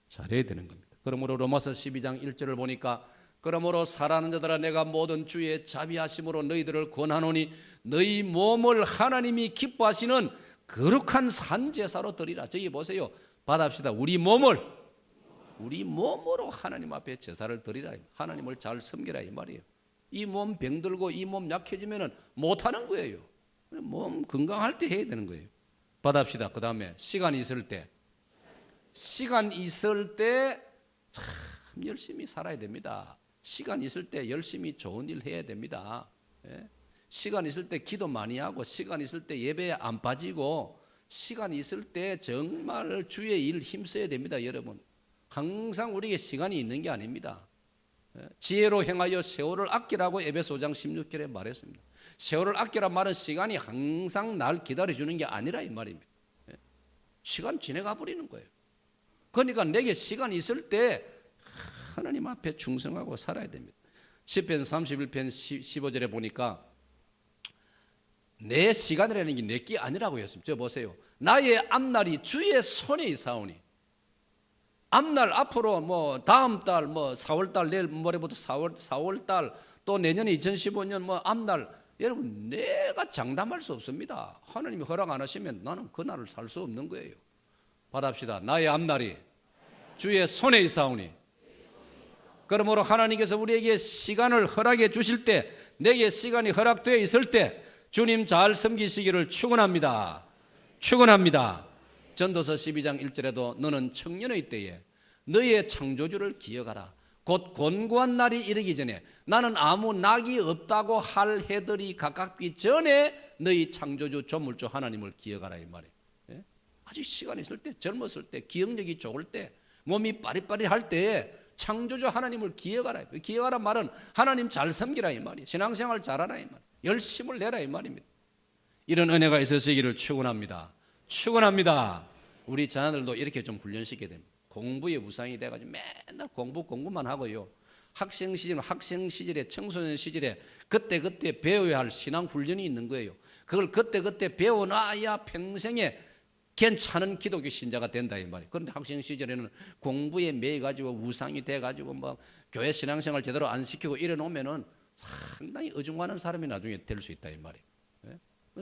잘해야 되는 겁니다. 그러므로 로마서 12장 1절을 보니까 그러므로 사랑하는 자들아 내가 모든 주의 자비하심으로 너희들을 권하노니 너희 몸을 하나님이 기뻐하시는 거룩한 산제사로 드리라. 저기 보세요. 받합시다. 우리 몸으로 하나님 앞에 제사를 드리라. 하나님을 잘 섬기라 이 말이에요. 이 몸 병들고 이 몸 약해지면 못하는 거예요. 몸 건강할 때 해야 되는 거예요. 받합시다. 그 다음에 시간 있을 때 참 열심히 살아야 됩니다. 시간 있을 때 열심히 좋은 일 해야 됩니다. 시간 있을 때 기도 많이 하고, 시간 있을 때 예배에 안 빠지고, 시간 있을 때 정말 주의 일 힘써야 됩니다. 여러분, 항상 우리에게 시간이 있는 게 아닙니다. 지혜로 행하여 세월을 아끼라고 에베소 5장 16절에 말했습니다. 세월을 아끼라 말은 시간이 항상 날 기다려주는 게 아니라 이 말입니다. 시간 지나가 버리는 거예요. 그러니까 내게 시간이 있을 때 하나님 앞에 충성하고 살아야 됩니다. 시편 31편 15절에 보니까 내 시간이라는 게 내 게 아니라고 했습니다. 저 보세요. 나의 앞날이 주의 손에 있사오니. 앞날 앞으로 뭐 다음 달 4월 달 내일 모레부터 4월 달 또 내년에 2015년 앞날 여러분, 내가 장담할 수 없습니다. 하나님이 허락 안 하시면 나는 그날을 살 수 없는 거예요. 받합시다. 나의 앞날이 주의 손에 있사오니. 그러므로 하나님께서 우리에게 시간을 허락해 주실 때, 내게 시간이 허락되어 있을 때 주님 잘 섬기시기를 축원합니다. 축원합니다. 전도서 12장 1절에도 너는 청년의 때에 너의 창조주를 기억하라. 곧 곤고한 날이 이르기 전에, 나는 아무 낙이 없다고 할 해들이 가깝기 전에 너희 창조주 조물주 하나님을 기억하라, 이 말이에요. 예? 아직 시간이 있을 때, 젊었을 때, 기억력이 좋을 때, 몸이 빠릿빠릿할 때에 창조주 하나님을 기억하라. 기억하라 말은 하나님 잘 섬기라 이 말이에요. 신앙생활 잘하라 이 말이에요. 열심을 내라 이 말입니다. 이런 은혜가 있으시기를 축원합니다. 축원합니다. 우리 자녀들도 이렇게 좀 훈련시켜야 됩니다. 공부의 우상이 돼가지고 맨날 공부만 하고요. 학생 시절에, 청소년 시절에 그때 배워야 할 신앙 훈련이 있는 거예요. 그걸 그때 배워놔야 평생에 괜찮은 기독교 신자가 된다 이 말이에요. 그런데 학생 시절에는 공부에 매여가지고 우상이 돼가지고 막 교회 신앙생활 제대로 안 시키고 이래 놓으면은 상당히 어중간한 사람이 나중에 될 수 있다 이 말이에요.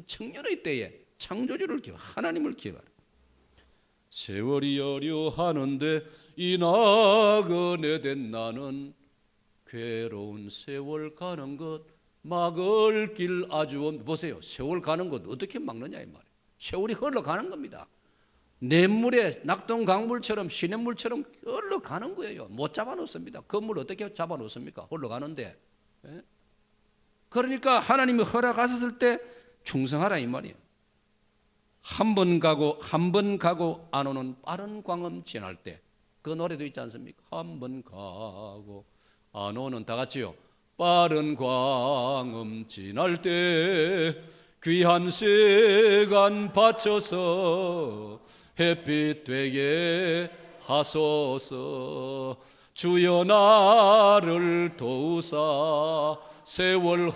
청년의 때에 창조주를 기억, 하나님을 기억하라. 세월이 여려하는데 이 나그네 된 나는 괴로운 세월 가는 것 막을 길 아주 없. 보세요. 세월 가는 것 어떻게 막느냐 이 말이에요. 세월이 흘러가는 겁니다. 냇물에 낙동 강물처럼 시냇물처럼 흘러가는 거예요. 못 잡아놓습니다. 그물 어떻게 잡아놓습니까? 흘러가는데. 그러니까 하나님이 허락하셨을 때 충성하라 이 말이에요. 한 번 가고 안 오는 빠른 광음 지날 때, 그 노래도 있지 않습니까? 한 번 가고 안 오는, 다 같이요. 빠른 광음 지날 때 귀한 시간 바쳐서 햇빛 되게 하소서. 주여 나를 도우사 세월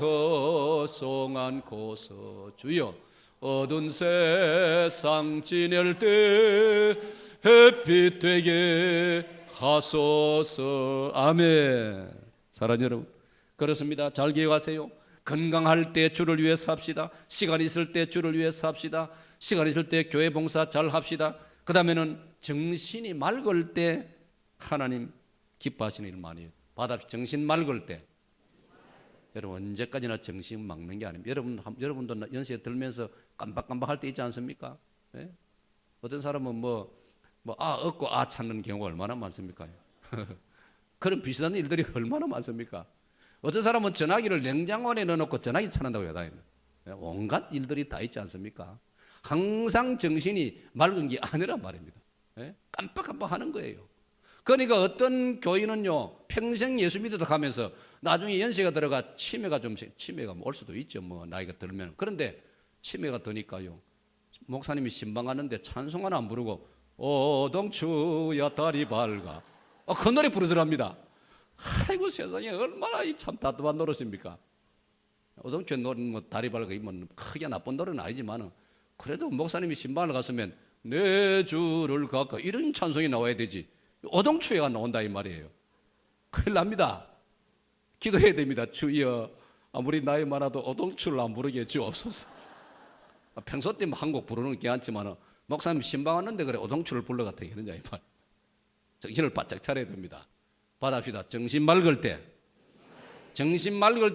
허송한고서. 주여 어두운 세상 지낼 때 햇빛 되게 하소서. 아멘. 사랑하는 여러분, 그렇습니다. 잘 기억하세요. 건강할 때 주를 위해 삽시다. 시간 있을 때 주를 위해 삽시다. 시간 있을 때 교회 봉사 잘 합시다. 그 다음에는 정신이 맑을 때 하나님 기뻐하시는 일 많이 해요. 받아시 정신 맑을 때. 여러분 언제까지나 정신 막는 게 아닙니다. 여러분도 연세에 들면서 깜박깜박할 때 있지 않습니까? 예? 어떤 사람은 얻고 찾는 경우가 얼마나 많습니까? 그런 비슷한 일들이 얼마나 많습니까? 어떤 사람은 전화기를 냉장고 안에 넣어놓고 전화기 찾는다고 해요. 온갖 일들이 다 있지 않습니까? 항상 정신이 맑은 게 아니란 말입니다. 깜빡깜빡 하는 거예요. 그러니까 어떤 교인은요, 평생 예수 믿어도 가면서 나중에 연세가 들어가 치매가 올 수도 있죠. 나이가 들면. 그런데 치매가 드니까요, 목사님이 신방하는데 찬송 하나 안 부르고 오동추야 다리 밝아, 그 노래 부르더랍니다. 아이고 세상에, 얼마나 참 답답한 노릇입니까? 오동추 노래 다리 밝아 크게 나쁜 노래는 아니지만 그래도 목사님이 신방을 갔으면 내 주를 가까 이런 찬송이 나와야 되지. 오동추가 나온다 이 말이에요. 큰일 납니다. 기도해야 됩니다. 주여, 아무리 나이 많아도 오동추를 안 부르게 주옵소서. 평소 때 한 곡 부르는 게 괜찮지만 목사님 신방 왔는데 그래 오동추를 불러갔다 이러냐 이 말. 정신을 바짝 차려야 됩니다. 받합시다. 정신 맑을 때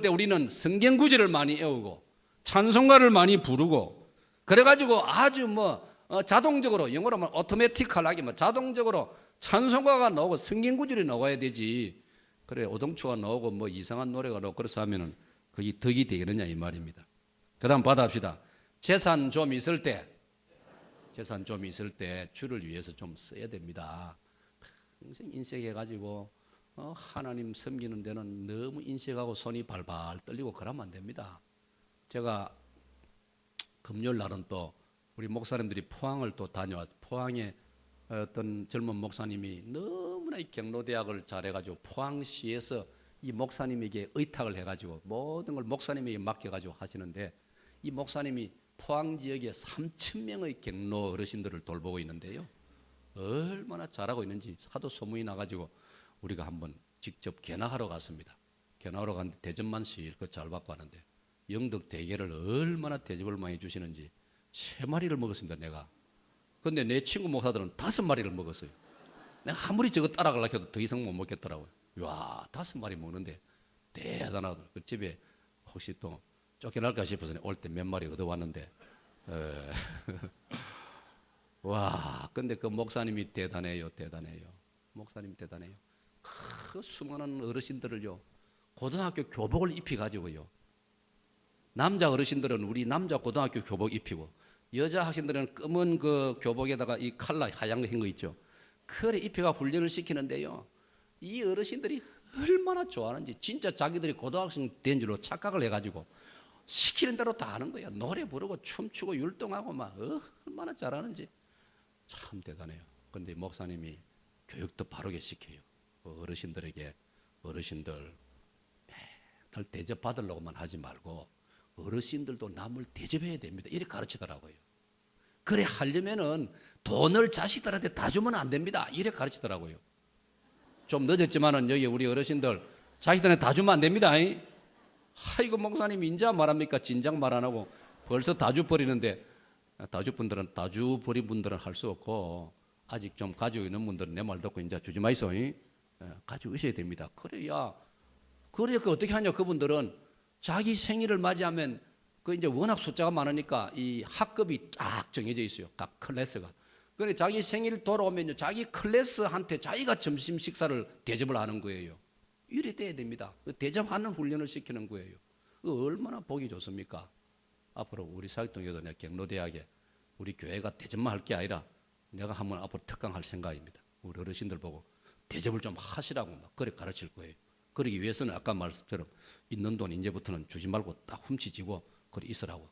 우리는 성경 구절을 많이 외우고 찬송가를 많이 부르고, 그래가지고 아주 자동적으로, 영어로 하면 오토매틱하게 자동적으로 찬송가가 나오고 성경 구절이 나와야 되지. 그래 오동추가 나오고 이상한 노래가 나오고 그래서 하면은 그게 덕이 되겠느냐 이 말입니다. 그 다음 받아합시다. 재산 좀 있을 때 주를 위해서 좀 써야 됩니다. 평생 인색해가지고 하나님 섬기는 데는 너무 인색하고 손이 발발 떨리고 그러면 안 됩니다. 제가 금요일 날은 또 우리 목사님들이 포항을 또 다녀왔어요. 포항에 어떤 젊은 목사님이 너무나 이 경로대학을 잘해가지고 포항시에서 이 목사님에게 의탁을 해가지고 모든 걸 목사님에게 맡겨가지고 하시는데, 이 목사님이 포항 지역에 3,000명의 경로 어르신들을 돌보고 있는데요, 얼마나 잘하고 있는지 하도 소문이 나가지고 우리가 한번 직접 견학하러 갔습니다. 견학하러 갔는데 대접만 실컷 잘 받고 하는데 영덕 대게를 얼마나 대접을 많이 주시는지 3마리를 먹었습니다, 내가. 근데 내 친구 목사들은 5마리를 먹었어요. 내가 아무리 저거 따라가려고 해도 더 이상 못 먹겠더라고요. 와, 5마리 먹는데 대단하다. 그 집에 혹시 또 쫓겨날까 싶어서 올 때 몇 마리 얻어왔는데 와, 근데 그 목사님이 대단해요. 목사님 대단해요. 그 수많은 어르신들을요, 고등학교 교복을 입혀가지고요, 남자 어르신들은 우리 남자 고등학교 교복 입히고, 여자 학생들은 검은 그 교복에다가 이 칼라 하얀 거 한 거 있죠, 그래 입혀가 훈련을 시키는데요, 이 어르신들이 얼마나 좋아하는지, 진짜 자기들이 고등학생 된 줄로 착각을 해가지고 시키는 대로 다 하는 거야. 노래 부르고 춤추고 율동하고 막 얼마나 잘하는지 참 대단해요. 근데 목사님이 교육도 바르게 시켜요. 어르신들에게, 어르신들 맨날 대접 받으려고만 하지 말고 어르신들도 남을 대접해야 됩니다, 이렇게 가르치더라고요. 그래 하려면은 돈을 자식들한테 다 주면 안 됩니다, 이렇게 가르치더라고요. 좀 늦었지만은 여기 우리 어르신들 자식들한테 다 주면 안 됩니다. 아이고, 목사님 인자 말합니까? 진작 말 안 하고 벌써 다 줘버리는데, 다주버린 분들은 할 수 없고, 아직 좀 가지고 있는 분들은 내 말 듣고 이제 주지 마이소. 가지고 있어야 됩니다. 그래야, 그래 그 어떻게 하냐, 그분들은 자기 생일을 맞이하면 그 이제 워낙 숫자가 많으니까 이 학급이 딱 정해져 있어요, 각 클래스가. 그래 자기 생일 돌아오면 자기 클래스한테 자기가 점심 식사를 대접을 하는 거예요. 이래 돼야 됩니다. 대접하는 훈련을 시키는 거예요. 얼마나 보기 좋습니까? 앞으로 우리 사역동에도 내가 경로대학에 우리 교회가 대접만 할 게 아니라 내가 한번 앞으로 특강할 생각입니다. 우리 어르신들 보고 대접을 좀 하시라고 막 그래 가르칠 거예요. 그러기 위해서는 아까 말씀처럼 있는 돈 이제부터는 주지 말고 딱 훔치지고 그래 있으라고.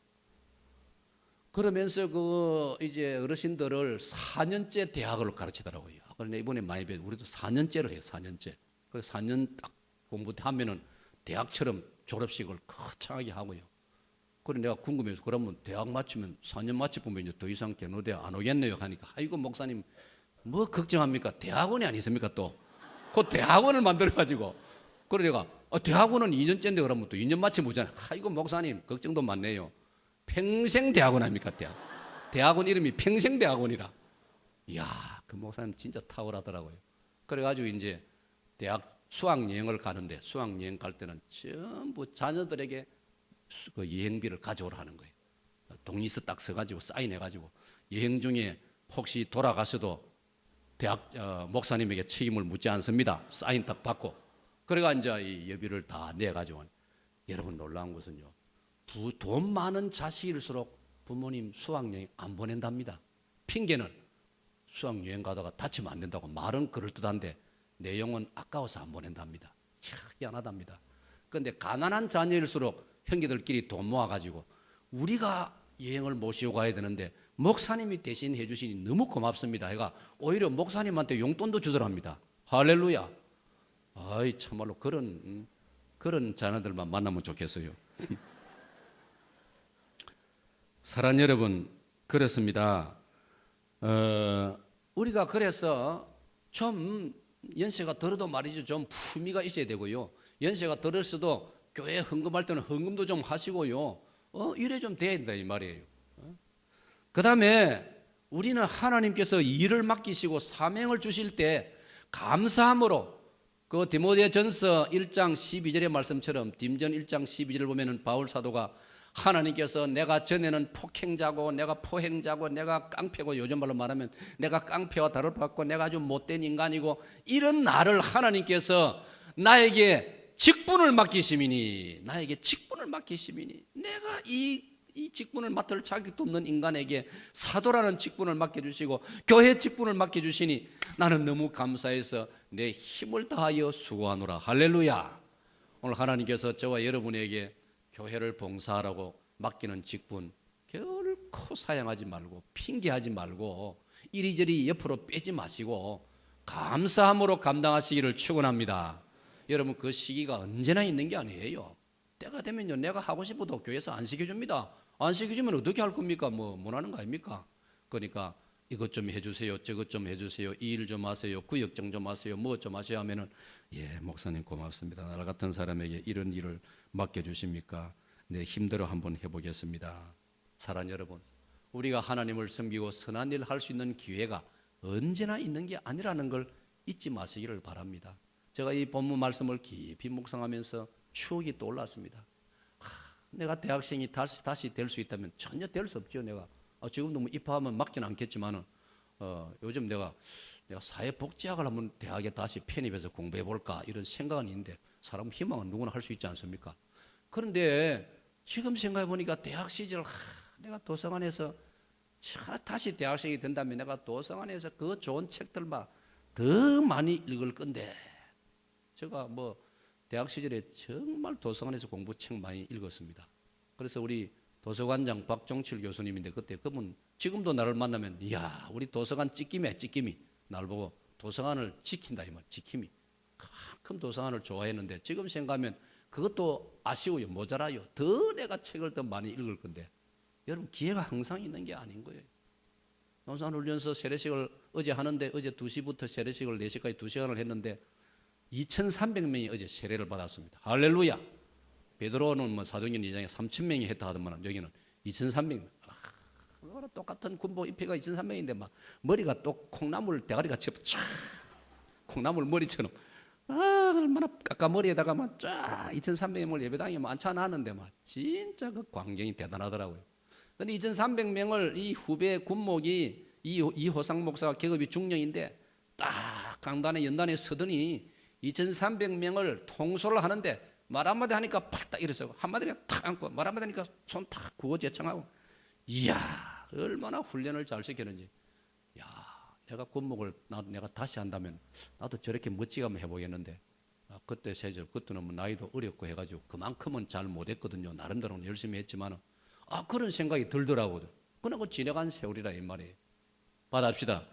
그러면서 그 이제 어르신들을 4년째 대학을 가르치더라고요. 그런데 이번에 많이 배워, 우리도 4년째를 해요. 4년째. 그래서 4년 딱 공부하면은 대학처럼 졸업식을 거창하게 하고요. 그래 내가 궁금해서, 그러면 대학 마치면 4년 마치면 이제 더 이상 경로대 안 오겠네요 하니까, 아이고 목사님 뭐 걱정합니까? 대학원이 아니십니까? 또 그 대학원을 만들어 가지고. 그래 내가 대학원은 2년째인데 그러면 또 2년 마치면 오잖아요. 아이고 목사님 걱정도 많네요. 평생 대학원 아닙니까? 대학원 이름이 평생대학원이라. 이야, 그 목사님 진짜 탁월하더라고요. 그래가지고 이제 대학 수학여행을 가는데, 수학여행 갈 때는 전부 자녀들에게 그 여행비를 가져오라 하는 거예요. 동의서 딱 써가지고 사인해가지고, 여행 중에 혹시 돌아가셔도 대학 목사님에게 책임을 묻지 않습니다, 사인 딱 받고. 그래가 이제 이 여비를 다 내가지고. 여러분 놀라운 것은요, 돈 많은 자식일수록 부모님 수학여행 안 보낸답니다. 핑계는 수학여행 가다가 다치면 안 된다고 말은 그럴듯한데 내용은 아까워서 안 보낸답니다. 희한하답니다. 그런데 가난한 자녀일수록 형제들끼리 돈 모아가지고 우리가 여행을 모시고 가야 되는데 목사님이 대신 해주시니 너무 고맙습니다 해가 오히려 목사님한테 용돈도 주더랍니다. 할렐루야. 아이 참말로 그런 자녀들만 만나면 좋겠어요. 사랑하는 여러분, 그렇습니다. 우리가 그래서 좀 연세가 들어도 말이죠, 좀 품위가 있어야 되고요. 연세가 들었어도 교회 헌금할 때는 헌금도 좀 하시고요. 이래 좀 돼야 된다 이 말이에요. 그 다음에 우리는 하나님께서 일을 맡기시고 사명을 주실 때 감사함으로, 그 디모데전서 1장 12절의 말씀처럼 딤전 1장 12절을 보면은 바울 사도가 하나님께서 내가 전에는 폭행자고 내가 포행자고 내가 깡패고, 요즘 말로 말하면 내가 깡패와 다를 바 없고 내가 아주 못된 인간이고, 이런 나를 하나님께서 나에게 직분을 맡기심이니, 내가 이 직분을 맡을 자격도 없는 인간에게 사도라는 직분을 맡겨주시고 교회 직분을 맡겨주시니 나는 너무 감사해서 내 힘을 다하여 수고하노라. 할렐루야. 오늘 하나님께서 저와 여러분에게 교회를 봉사하라고 맡기는 직분 결코 사양하지 말고 핑계하지 말고 이리저리 옆으로 빼지 마시고 감사함으로 감당하시기를 축원합니다. 여러분, 그 시기가 언제나 있는 게 아니에요. 때가 되면요, 내가 하고 싶어도 교회에서 안 시켜줍니다. 안 시켜주면 어떻게 할 겁니까? 못 하는 거 아닙니까? 그러니까 이것 좀 해주세요, 저것 좀 해주세요, 이 일 좀 하세요, 구역정 좀 하세요, 뭐 좀 하세요 하면은, 예 목사님 고맙습니다, 나 같은 사람에게 이런 일을 맡겨주십니까? 네, 힘들어 한번 해보겠습니다. 사랑하는 여러분, 우리가 하나님을 섬기고 선한 일을 할 수 있는 기회가 언제나 있는 게 아니라는 걸 잊지 마시기를 바랍니다. 제가 이 본문 말씀을 깊이 묵상하면서 추억이 떠올랐습니다. 내가 대학생이 다시 될 수 있다면 전혀 될 수 없죠. 내가 지금도 뭐 입학하면 막지는 않겠지만은 요즘 내가 사회복지학을 한번 대학에 다시 편입해서 공부해 볼까 이런 생각은 있는데 사람 희망은 누구나 할 수 있지 않습니까? 그런데 지금 생각해 보니까 대학 시절 내가 도서관에서 다시 대학생이 된다면 내가 도서관에서 그 좋은 책들만 더 많이 읽을 건데 제가 뭐 대학 시절에 정말 도서관에서 공부책 많이 읽었습니다. 그래서 우리 도서관장 박종칠 교수님인데 그때 그분 지금도 나를 만나면 이야 우리 도서관 찌낌이 나를 보고 도서관을 지킨다 이 말 지킴이 큰 도서관을 좋아했는데 지금 생각하면 그것도 아쉬워요. 모자라요. 더 내가 책을 더 많이 읽을 건데 여러분 기회가 항상 있는 게 아닌 거예요. 논산훈련소 세례식을 어제 하는데 어제 2시부터 세례식을 4시까지 2시간을 했는데 2,300명이 어제 세례를 받았습니다. 할렐루야. 베드로는 뭐 사도행전 2장에 3,000명이 했다 하더만 여기는 2,300명. 똑같은 군복 입회가 2,300명인데 막 머리가 또 콩나물 대가리같이 쫙 콩나물 머리처럼 얼마나 까까머리에다가 막 쫙 2,300명을 예배당에 만찬하는데 막 진짜 그 광경이 대단하더라고요. 근데 2,300명을 이 후배 군목이 이호상 목사가 계급이 중령인데 딱 강단에 연단에 서더니 2,300명을 통솔을 하는데 말 한마디 하니까 팔딱 일어서고 한마디가 탁 안고 말 한마디 하니까 손 탁 구워 제청하고 이야 얼마나 훈련을 잘 시켰는지. 야 내가 군목을 내가 다시 한다면 나도 저렇게 멋지게 한번 해보겠는데 그때 세절 그때는 뭐 나이도 어렸고 해가지고 그만큼은 잘 못했거든요. 나름대로는 열심히 했지만 그런 생각이 들더라고요. 그러고 지나간 세월이라 이 말이에요. 받합시다.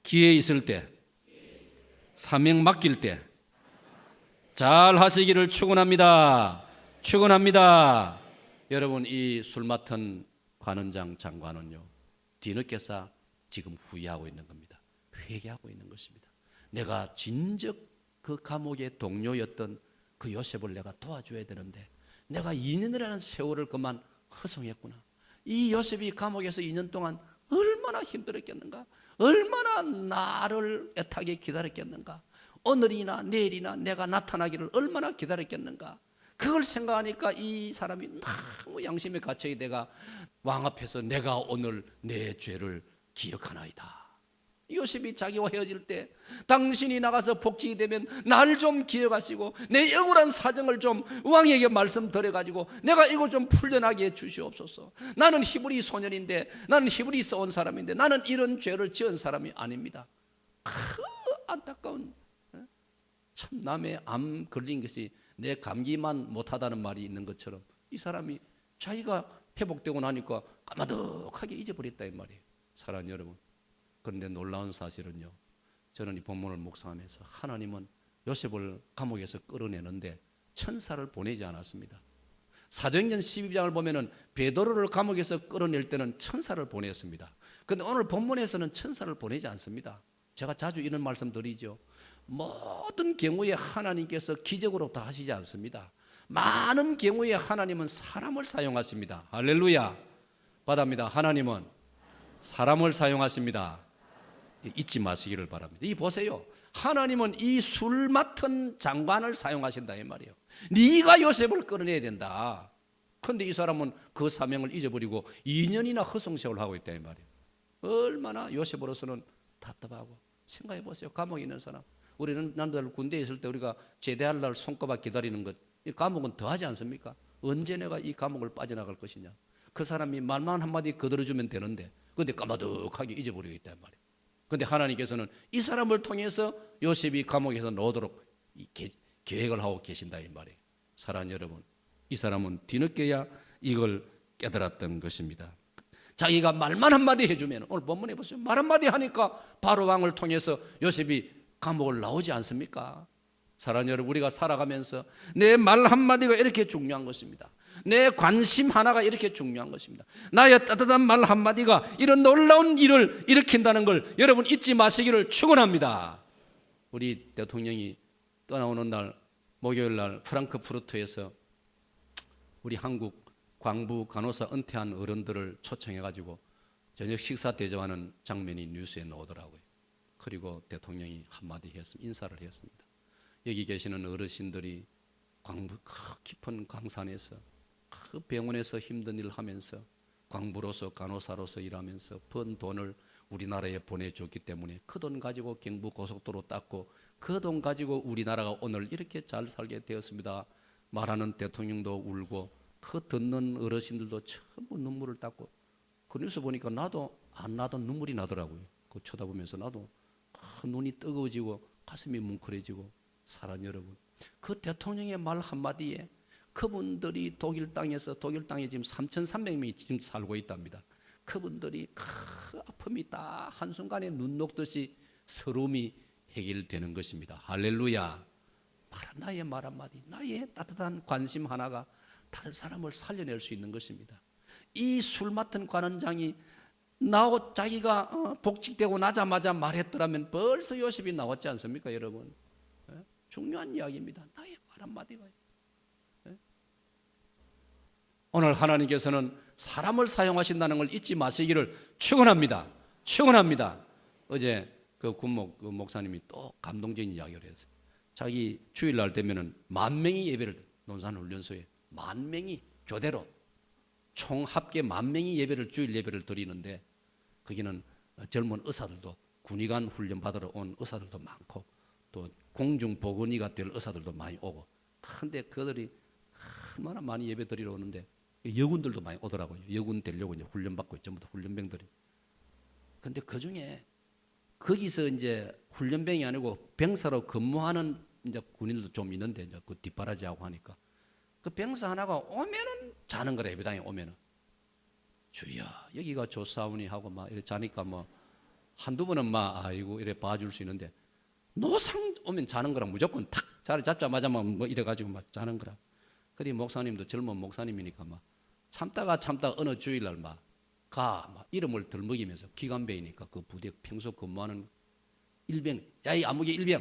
기회 있을 때 사명 맡길 때 잘 하시기를 축원합니다. 축원합니다. 여러분 이 술 맡은 관원장 장관은요 뒤늦게서 지금 후회하고 있는 겁니다. 회개하고 있는 것입니다. 내가 진즉 그 감옥의 동료였던 그 요셉을 내가 도와줘야 되는데 내가 2년이라는 세월을 그만 허송했구나. 이 요셉이 감옥에서 2년 동안 얼마나 힘들었겠는가, 얼마나 나를 애타게 기다렸겠는가, 오늘이나 내일이나 내가 나타나기를 얼마나 기다렸겠는가. 그걸 생각하니까 이 사람이 너무 양심에 갇혀야 내가 왕 앞에서 내가 오늘 내 죄를 기억하나이다. 요셉이 자기와 헤어질 때 당신이 나가서 복직이 되면 날 좀 기억하시고 내 억울한 사정을 좀 왕에게 말씀드려가지고 내가 이거 좀 풀려나게 해 주시옵소서. 나는 히브리 소년인데 나는 히브리 써온 사람인데 나는 이런 죄를 지은 사람이 아닙니다. 그 안타까운 참 남의 암 걸린 것이 내 감기만 못하다는 말이 있는 것처럼 이 사람이 자기가 회복되고 나니까 까마득하게 잊어버렸다 이 말이에요. 사랑하는 여러분, 그런데 놀라운 사실은요 저는 이 본문을 묵상하면서 하나님은 요셉을 감옥에서 끌어내는데 천사를 보내지 않았습니다. 사도행전 12장을 보면은 베드로를 감옥에서 끌어낼 때는 천사를 보냈습니다. 그런데 오늘 본문에서는 천사를 보내지 않습니다. 제가 자주 이런 말씀 드리죠. 모든 경우에 하나님께서 기적으로 다 하시지 않습니다. 많은 경우에 하나님은 사람을 사용하십니다. 할렐루야. 받합니다. 하나님은 사람을 사용하십니다. 잊지 마시기를 바랍니다. 이 보세요. 하나님은 이 술 맡은 장관을 사용하신다 이 말이에요. 네가 요셉을 끌어내야 된다. 그런데 이 사람은 그 사명을 잊어버리고 2년이나 허송세월을 하고 있다 이 말이에요. 얼마나 요셉으로서는 답답하고. 생각해 보세요. 감옥에 있는 사람. 우리는 남들 군대에 있을 때 우리가 제대할 날 손꼽아 기다리는 것, 이 감옥은 더하지 않습니까? 언제 내가 이 감옥을 빠져나갈 것이냐. 그 사람이 말만 한마디 거들어주면 되는데 그런데 까마득하게 잊어버리고 있단 말이에요. 그런데 하나님께서는 이 사람을 통해서 요셉이 감옥에서 나오도록 계획을 하고 계신다 이 말이에요. 사랑하는 여러분, 이 사람은 뒤늦게야 이걸 깨달았던 것입니다. 자기가 말만 한마디 해주면 오늘 본문에 보세요. 말 한마디 하니까 바로 왕을 통해서 요셉이 감옥을 나오지 않습니까? 사랑하는 여러분, 우리가 살아가면서 내 말 한마디가 이렇게 중요한 것입니다. 내 관심 하나가 이렇게 중요한 것입니다. 나의 따뜻한 말 한마디가 이런 놀라운 일을 일으킨다는 걸 여러분 잊지 마시기를 축원합니다. 우리 대통령이 떠나오는 날 목요일 날 프랑크푸르트에서 우리 한국 광부 간호사 은퇴한 어른들을 초청해가지고 저녁 식사 대접하는 장면이 뉴스에 나오더라고요. 그리고 대통령이 한마디 했습니다. 인사를 했습니다. 여기 계시는 어르신들이 광부 깊은 광산에서 그 병원에서 힘든 일을 하면서 광부로서 간호사로서 일하면서 번 돈을 우리나라에 보내줬기 때문에 그 돈 가지고 경부고속도로 닦고 그 돈 가지고 우리나라가 오늘 이렇게 잘 살게 되었습니다. 말하는 대통령도 울고 그 듣는 어르신들도 전부 눈물을 닦고 그 뉴스 보니까 나도 안 나던 눈물이 나더라고요. 그 쳐다보면서 나도 눈이 뜨거워지고 가슴이 뭉클해지고 사랑 여러분, 그 대통령의 말 한마디에 그분들이 독일 땅에 지금 3,300명이 지금 살고 있답니다. 그분들이 그 아픔이 다 한순간에 눈 녹듯이 서러움이 해결되는 것입니다. 할렐루야. 바로 나의 말 한마디, 나의 따뜻한 관심 하나가 다른 사람을 살려낼 수 있는 것입니다. 이 술 맡은 관원장이 자기가 복직되고 나자마자 말했더라면 벌써 요셉이 나왔지 않습니까, 여러분? 중요한 이야기입니다. 나의 말 한마디가. 오늘 하나님께서는 사람을 사용하신다는 걸 잊지 마시기를 축원합니다. 축원합니다. 어제 그 목사님이 또 감동적인 이야기를 했어요. 자기 주일날 되면은 10,000명이 예배를, 논산훈련소에 10,000명이 교대로 총 합계 10,000명이 예배를, 주일 예배를 드리는데 거기는 젊은 의사들도, 군의관 훈련 받으러 온 의사들도 많고 또 공중보건의가 될 의사들도 많이 오고, 그런데 그들이 얼마나 많이 예배 드리러 오는데 여군들도 많이 오더라고요. 여군 되려고 이제 훈련받고 전부 다 훈련병들이. 그런데 그 중에 거기서 이제 훈련병이 아니고 병사로 근무하는 이제 군인들도 좀 있는데, 이제 그 뒷바라지하고 하니까 그 병사 하나가 오면은 자는 거래. 예배당에 오면은 주여 여기가 좋사오니 하고 막 이렇게 자니까 뭐 한두 번은 막 아이고 이래 봐줄 수 있는데, 노상 오면 자는 거라 무조건 탁 자리 잡자마자 뭐 이래가지고 막 자는 거라. 그리 목사님도 젊은 목사님이니까 막 참다가 어느 주일날 막 이름을 덜먹이면서 기관배이니까 그 부대 평소 근무하는 일병, 야 이 아무개 일병,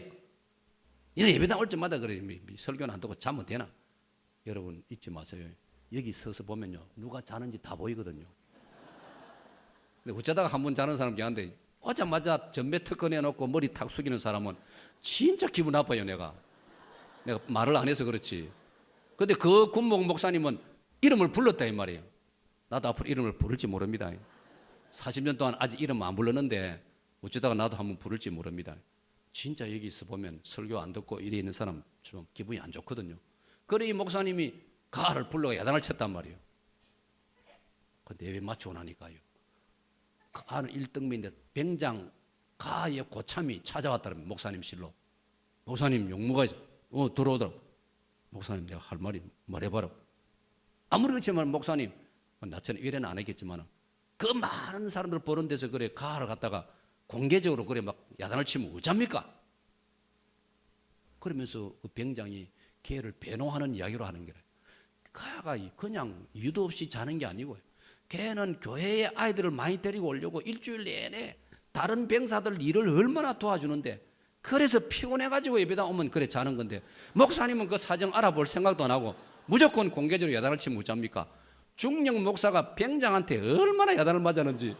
얘네 예배당 올 때마다 그래. 설교는 안 듣고 자면 되나? 여러분 잊지 마세요. 여기 서서 보면요 누가 자는지 다 보이거든요. 근데 어쩌다가 한 번 자는 사람 계한데 오자마자 전매 특허내 놓고 머리 탁 숙이는 사람은 진짜 기분 나빠요. 내가 말을 안 해서 그렇지. 근데 그 군목 목사님은 이름을 불렀다 이 말이에요. 나도 앞으로 이름을 부를지 모릅니다. 40년 동안 아직 이름 안 불렀는데 어쩌다가 나도 한번 부를지 모릅니다. 진짜 여기 있어 보면 설교 안 듣고 이래 있는 사람 좀 기분이 안 좋거든요. 그래 이 목사님이 가를 불러가 야단을 쳤단 말이에요. 근데 예배 마치고 나니까요, 가는 1등비인데 병장 가의 고참이 찾아왔다는 목사님 실로. 목사님 용무가 들어오더라고. 목사님 내가 할 말이 말해봐라. 아무리 그렇지만 목사님, 나처럼 이래는 안 했겠지만 그 많은 사람들 보는 데서 그래 가를 갖다가 공개적으로 그래 막 야단을 치면 어쩝니까? 그러면서 그 병장이 걔를 배노하는 이야기로 하는 거라. 가가 그냥 이유도 없이 자는 게 아니고, 걔는 교회에 아이들을 많이 데리고 오려고 일주일 내내 다른 병사들 일을 얼마나 도와주는데, 그래서 피곤해가지고 예배당 오면 그래 자는 건데, 목사님은 그 사정 알아볼 생각도 안 하고 무조건 공개적으로 야단을 치면 어쩝니까? 중령 목사가 병장한테 얼마나 야단을 맞았는지.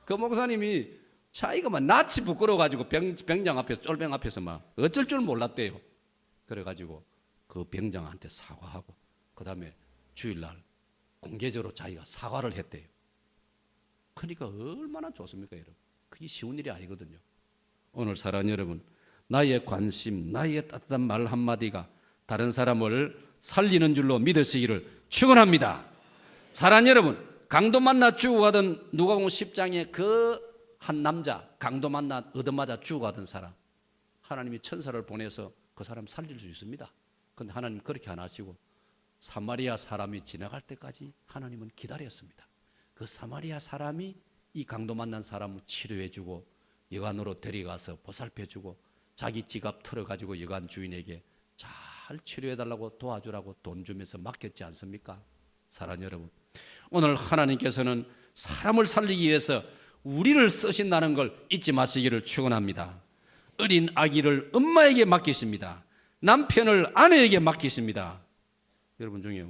그 목사님이 자기가 막 낯이 부끄러워가지고 병장 앞에서, 쫄병 앞에서 막 어쩔 줄 몰랐대요. 그래가지고 그 병장한테 사과하고 그 다음에 주일날 공개적으로 자기가 사과를 했대요. 그러니까 얼마나 좋습니까 여러분? 그게 쉬운 일이 아니거든요. 오늘 사랑하는 여러분, 나의 관심, 나의 따뜻한 말 한마디가 다른 사람을 살리는 줄로 믿으시기를 축원합니다. 사랑하는 여러분, 강도 만나 죽어가던 누가복음 10장에 그 한 남자, 강도 만나 얻어맞아 죽어가던 사람, 하나님이 천사를 보내서 그 사람 살릴 수 있습니다. 그런데 하나님 그렇게 안 하시고 사마리아 사람이 지나갈 때까지 하나님은 기다렸습니다. 그 사마리아 사람이 이 강도 만난 사람을 치료해주고 여관으로 데려가서 보살펴주고 자기 지갑 털어가지고 여관 주인에게 잘 치료해달라고 도와주라고 돈 주면서 맡겼지 않습니까? 사랑하는 여러분, 오늘 하나님께서는 사람을 살리기 위해서 우리를 쓰신다는 걸 잊지 마시기를 축원합니다. 어린 아기를 엄마에게 맡기십니다. 남편을 아내에게 맡기십니다. 여러분 중에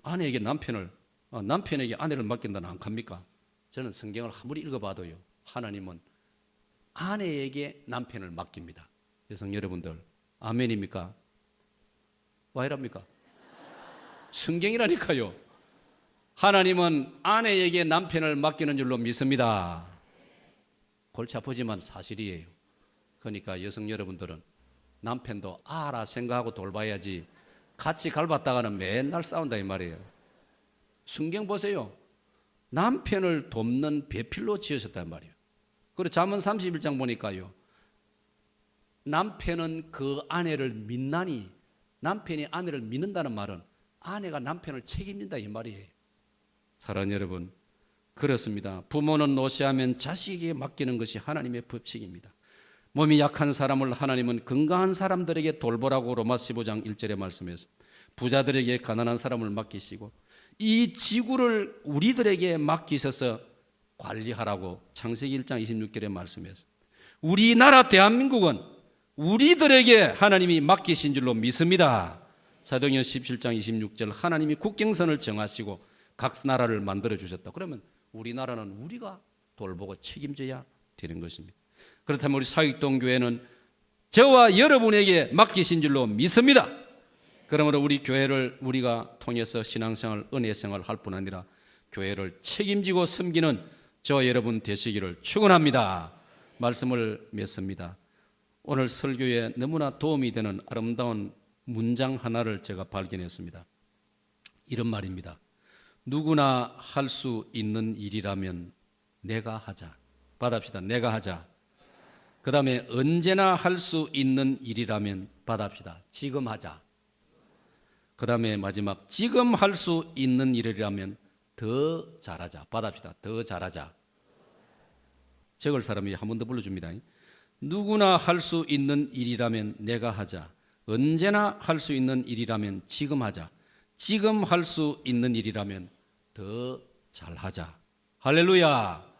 아내에게 남편에게 아내를 맡긴다는 안 갑니까? 저는 성경을 아무리 읽어봐도요, 하나님은 아내에게 남편을 맡깁니다. 여성 여러분들, 아멘입니까? 와 이랍니까? 성경이라니까요. 하나님은 아내에게 남편을 맡기는 줄로 믿습니다. 골치 아프지만 사실이에요. 그러니까 여성 여러분들은 남편도 알아 생각하고 돌봐야지 같이 갈봤다가는 맨날 싸운다 이 말이에요. 성경 보세요. 남편을 돕는 배필로 지으셨단 말이에요. 그리고 잠언 31장 보니까요, 남편은 그 아내를 믿나니, 남편이 아내를 믿는다는 말은 아내가 남편을 책임진다 이 말이에요. 사랑하는 여러분, 그렇습니다. 부모는 노시하면 자식에게 맡기는 것이 하나님의 법칙입니다. 몸이 약한 사람을 하나님은 건강한 사람들에게 돌보라고 로마서 15장 1절에 말씀해서 부자들에게 가난한 사람을 맡기시고 이 지구를 우리들에게 맡기셔서 관리하라고 창세기 1장 26절에 말씀해서 우리나라 대한민국은 우리들에게 하나님이 맡기신 줄로 믿습니다. 사도행전 17장 26절 하나님이 국경선을 정하시고 각 나라를 만들어 주셨다. 그러면 우리나라는 우리가 돌보고 책임져야 되는 것입니다. 그렇다면 우리 사익동교회는 저와 여러분에게 맡기신 줄로 믿습니다. 그러므로 우리 교회를 우리가 통해서 신앙생활, 은혜생활 할 뿐 아니라 교회를 책임지고 섬기는 저와 여러분 되시기를 축원합니다. 말씀을 맺습니다. 오늘 설교에 너무나 도움이 되는 아름다운 문장 하나를 제가 발견했습니다. 이런 말입니다. 누구나 할 수 있는 일이라면 내가 하자. 받합시다. 내가 하자. 그 다음에 언제나 할 수 있는 일이라면 받합시다. 지금 하자. 그 다음에 마지막 지금 할 수 있는 일이라면 더 잘하자. 받합시다. 더 잘하자. 적을 사람이 한 번 더 불러줍니다. 누구나 할 수 있는 일이라면 내가 하자. 언제나 할 수 있는 일이라면 지금 하자. 지금 할 수 있는 일이라면 더 잘하자. 할렐루야.